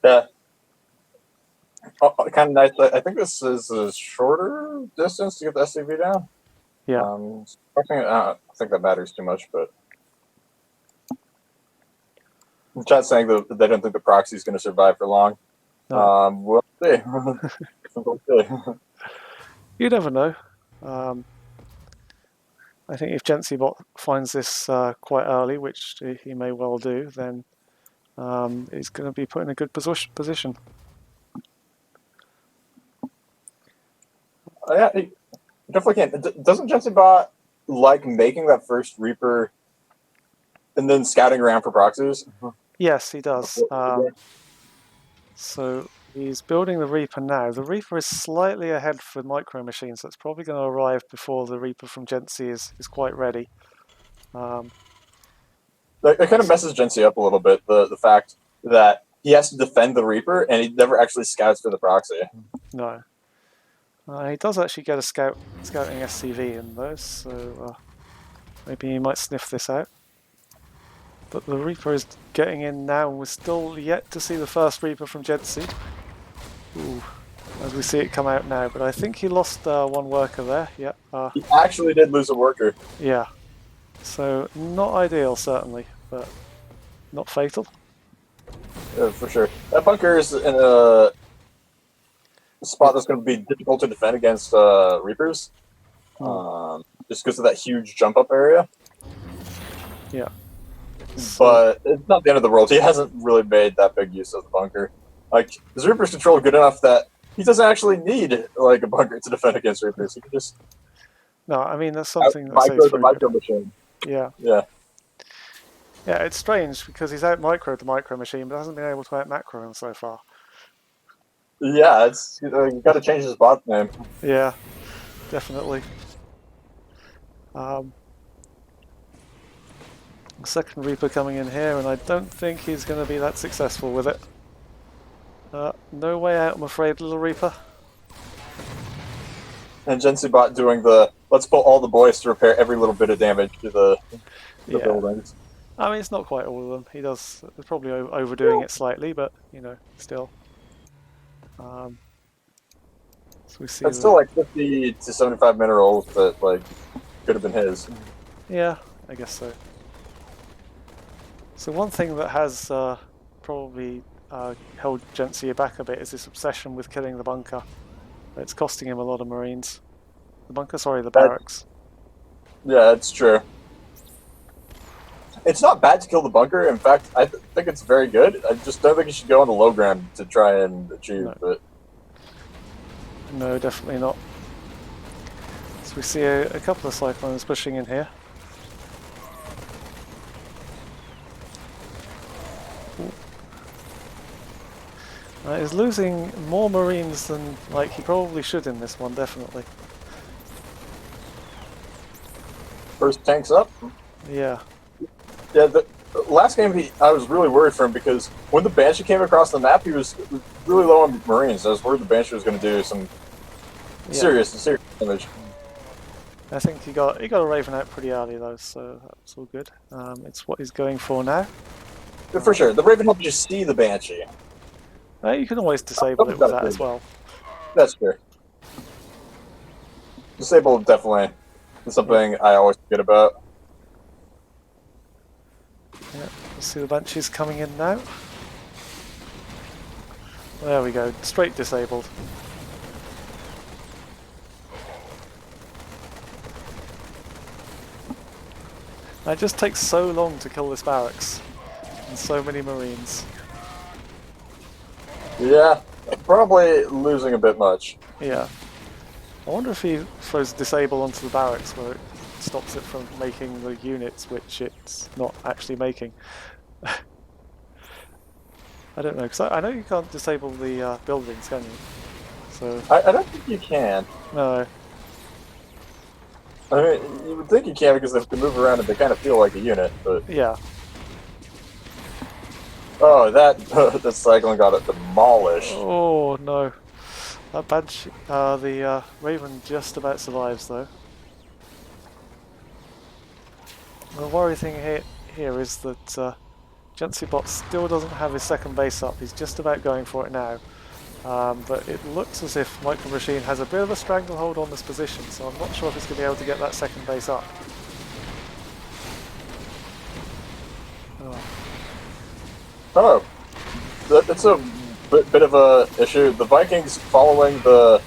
Yeah. Kind of nice. I think this is a shorter distance to get the SCV down. Yeah. I don't think that matters too much, but the chat's saying that they don't think the proxy is going to survive for long. No. We'll see. We'll see. You never know. I think if Gensibot finds this quite early, which he may well do, then he's going to be put in a good position. Yeah, he definitely can. Doesn't Jensibot like making that first Reaper and then scouting around for proxies? Yes, he does. So he's building the Reaper now. The Reaper is slightly ahead for Micro Machine, so it's probably going to arrive before the Reaper from Gensi is quite ready. It kind of messes Gency up a little bit. The fact that he has to defend the Reaper and he never actually scouts for the proxy. No. He does actually get a scouting SCV in those, so maybe he might sniff this out. But the Reaper is getting in now, and we're still yet to see the first Reaper from Gency. Ooh, as we see it come out now, but I think he lost one worker there. Yeah. He actually did lose a worker. Yeah. So not ideal, certainly, but not fatal. Yeah, for sure. That bunker is in a spot that's going to be difficult to defend against Reapers. Just because of that huge jump up area. Yeah. But it's not the end of the world. He hasn't really made that big use of the bunker. Like, his Reaper's control good enough that he doesn't actually need like a bunker to defend against Reapers. He can just no, I mean that's something that micro says the micro machine. Yeah. Yeah. Yeah, it's strange because he's out microed the micro machine, but hasn't been able to out macro him so far. Yeah, it's you got to change his bot name. Yeah, definitely. Second Reaper coming in here, and I don't think he's going to be that successful with it. No way out, I'm afraid, little Reaper. And Gency bot doing the let's pull all the boys to repair every little bit of damage to the buildings. I mean, it's not quite all of them. He does probably overdoing it slightly, but you know, still. So we see. That's still like 50 to 75 minerals that like could have been his. Yeah, I guess so. So one thing that has probably held Gency back a bit is this obsession with killing the bunker. It's costing him a lot of Marines. The bunker, sorry, the barracks. Yeah, it's true. It's not bad to kill the bunker. In fact, I think it's very good. I just don't think you should go on the low ground to try and achieve it. No, definitely not. So we see a couple of Cyclones pushing in here. He's losing more Marines than like he probably should in this one, definitely. First tanks up. Yeah. Yeah, the last game I was really worried for him because when the Banshee came across the map, he was really low on Marines. I was worried the Banshee was going to do some serious damage. I think he got a Raven out pretty early though, so that's all good. It's what he's going for now. For sure, the Raven helps you see the Banshee. You can always disable it with that as well. That's true. Disable definitely is something I always forget about. Yeah, we'll see the Banshees coming in now. There we go, straight disabled. It just takes so long to kill this barracks, and so many Marines. Yeah, probably losing a bit much. Yeah. I wonder if he throws disable onto the barracks where it stops it from making the units which it's not actually making. I don't know, because I know you can't disable the buildings, can you? So I don't think you can. no. I mean, you would think you can because they can move around and they kind of feel like a unit, but... Yeah. Oh, that Cyclone got it demolished. Oh no. That Banshee, the Raven just about survives though. The worry thing here is that Gency Bot still doesn't have his second base up. He's just about going for it now. But it looks as if Micro Machine has a bit of a stranglehold on this position, so I'm not sure if he's going to be able to get that second base up. Oh, that's a bit of a issue. The Vikings following the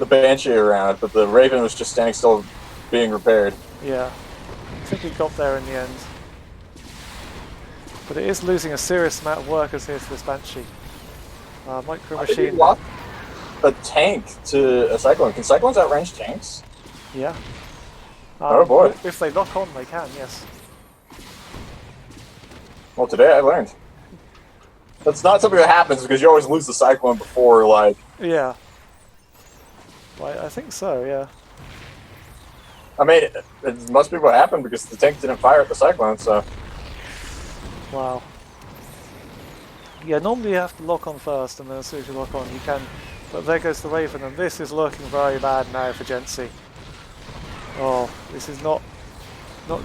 Banshee around, but the Raven was just standing still, being repaired. Yeah, I think he got there in the end. But it is losing a serious amount of workers here to this Banshee. Micro Machine lost a tank to a Cyclone. Can Cyclones outrange tanks? Yeah. Oh boy. If they lock on, they can, yes. Well, today I learned. That's not something that happens because you always lose the Cyclone before, like... Yeah. Well, I think so, yeah. I mean, it must be what happened because the tank didn't fire at the Cyclone, so... Wow. Yeah, normally you have to lock on first, and then as soon as you lock on, you can. But there goes the Raven, and this is looking very bad now for Gensi. Oh, this is not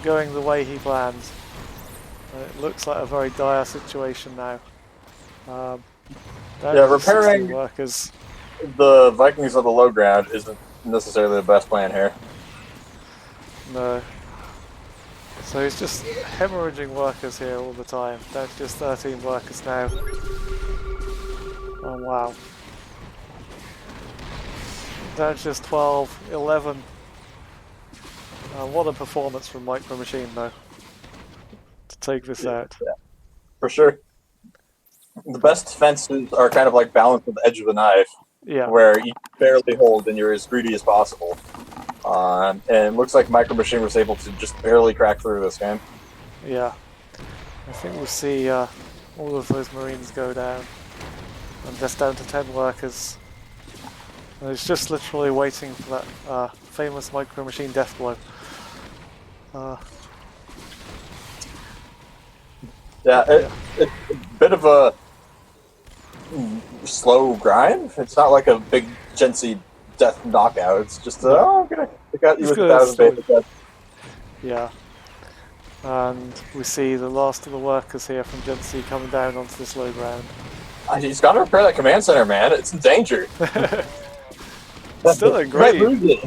going the way he planned. It looks like a very dire situation now. Yeah, repairing 16 workers. the Vikings on the low ground isn't necessarily the best plan here. No. So he's just hemorrhaging workers here all the time. That's just 13 workers now. Oh wow. That's just 12, 11. What a performance from Micro Machine though, to take this out. Yeah, for sure. The best fences are kind of like balanced with the edge of the knife, Yeah. where you barely hold and you're as greedy as possible. And it looks like Micro Machine was able to just barely crack through this game. Yeah. I think we'll see all of those Marines go down. And just down to 10 workers. And it's just literally waiting for that famous Micro Machine death blow. It's a bit of a slow grind. It's not like a big Gensi death knockout. It's just, I'm going to pick out you with 1,000 basic deaths. Yeah. And we see the last of the workers here from Gensi coming down onto this low ground. He's got to repair that command center, man. It's in danger. Still in great. Lose it.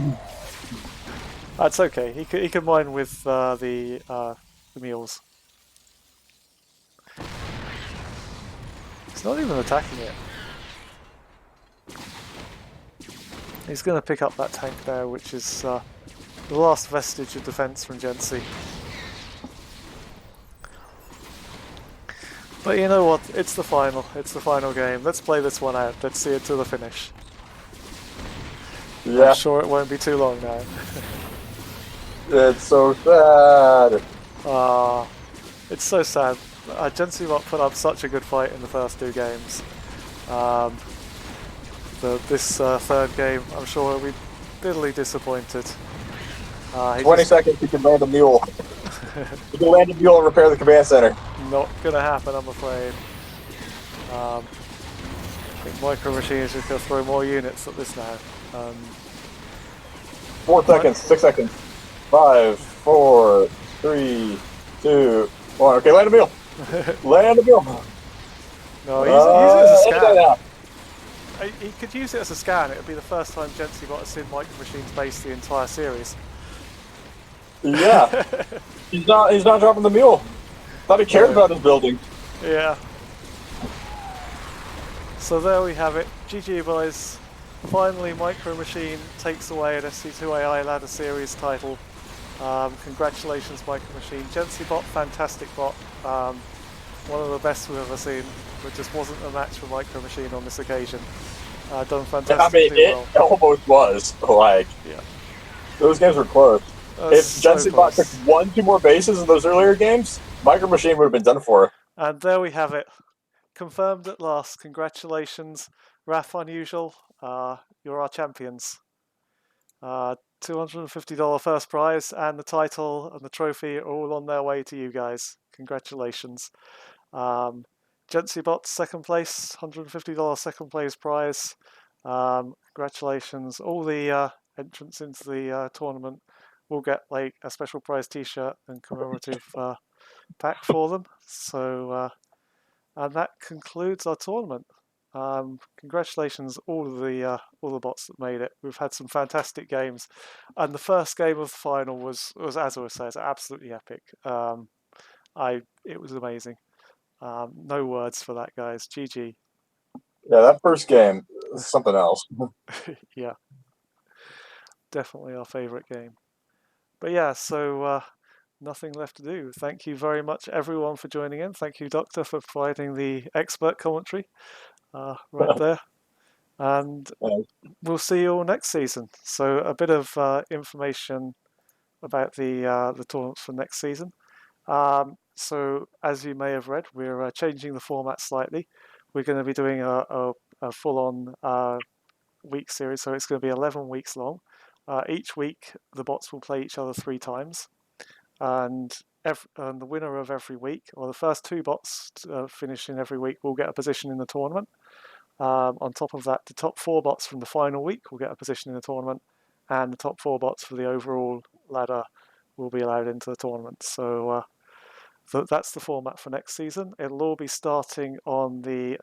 That's okay. He can mine with the mules. He's not even attacking it. He's going to pick up that tank there, which is the last vestige of defense from Gensi. But you know what? It's the final. It's the final game. Let's play this one out. Let's see it to the finish. Yeah. I'm sure it won't be too long now. It's so sad. It's so sad. Gensi put up such a good fight in the first two games. This third game, I'm sure he'll be bitterly disappointed. 20 seconds, you can land a mule. You can land a mule and repair the command center. Not gonna happen, I'm afraid. I think Micro Machine is just gonna throw more units at this now. 4 seconds, 6 seconds. 5, 4, 3, 2, 1. Okay, land a mule. Land a mule. No, use it as a scan. He could use it as a scan. It would be the first time Gensi got us in Micro Machine's base the entire series. Yeah. He's not dropping the mule. Thought he cared about his building. Yeah. So there we have it. GG boys. Finally Micro Machine takes away an SC2AI Ladder Series title. Congratulations Micro Machine. Gensi bot, fantastic bot. One of the best we've ever seen. But just wasn't a match for Micro Machine on this occasion. Done fantastically well. It almost was. Like, yeah. Those games were close. If So Gensi bot took 1-2 more bases in those earlier games, Micro Machine would have been done for. And there we have it. Confirmed at last. Congratulations, Raf Unusual. You're our champions. $250 first prize, and the title and the trophy are all on their way to you guys. Congratulations. GensiBot second place, $150 second place prize. Congratulations. All the entrants into the tournament will get like a special prize T-shirt and commemorative pack for them. So, and that concludes our tournament. Congratulations all the bots that made it. We've had some fantastic games, and the first game of the final was as I says, absolutely epic. It was amazing. No words for that, guys. GG. Yeah, that first game is something else. Yeah, definitely our favorite game. But yeah, so nothing left to do. Thank you very much, everyone, for joining in. Thank you, Doctor, for providing the expert commentary right there. And we'll see you all next season. So a bit of information about the tournaments for next season. So as you may have read, we're changing the format slightly. We're going to be doing a full-on week series, so it's going to be 11 weeks long. Each week, the bots will play each other 3 times, and the winner of every week, or the first 2 bots finishing every week, will get a position in the tournament. On top of that, the top 4 bots from the final week will get a position in the tournament, and the top 4 bots for the overall ladder will be allowed into the tournament. So that's the format for next season. It'll all be starting on the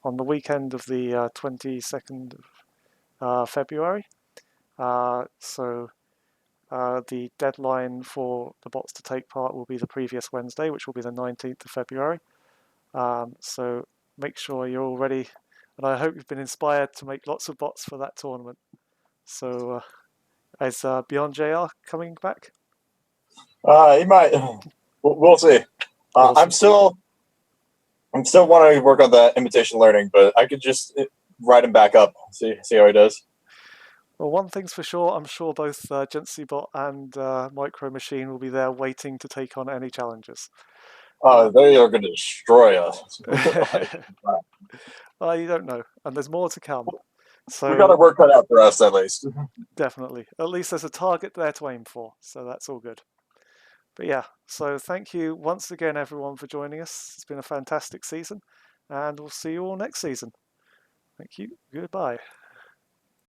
on the weekend of the 22nd of February. So the deadline for the bots to take part will be the previous Wednesday, which will be the 19th of February. So make sure you're all ready, and I hope you've been inspired to make lots of bots for that tournament. So is Beyond JR coming back? He might. We'll see. Awesome. I'm still wanting to work on that imitation learning, but I could just write him back up. See how he does. Well, one thing's for sure, I'm sure both GentsyBot and Micro Machine will be there waiting to take on any challenges. They are going to destroy us. You don't know, and there's more to come. So we got our work cut out for us, at least. Definitely. At least there's a target there to aim for, so that's all good. But yeah, so thank you once again, everyone, for joining us. It's been a fantastic season, and we'll see you all next season. Thank you. Goodbye.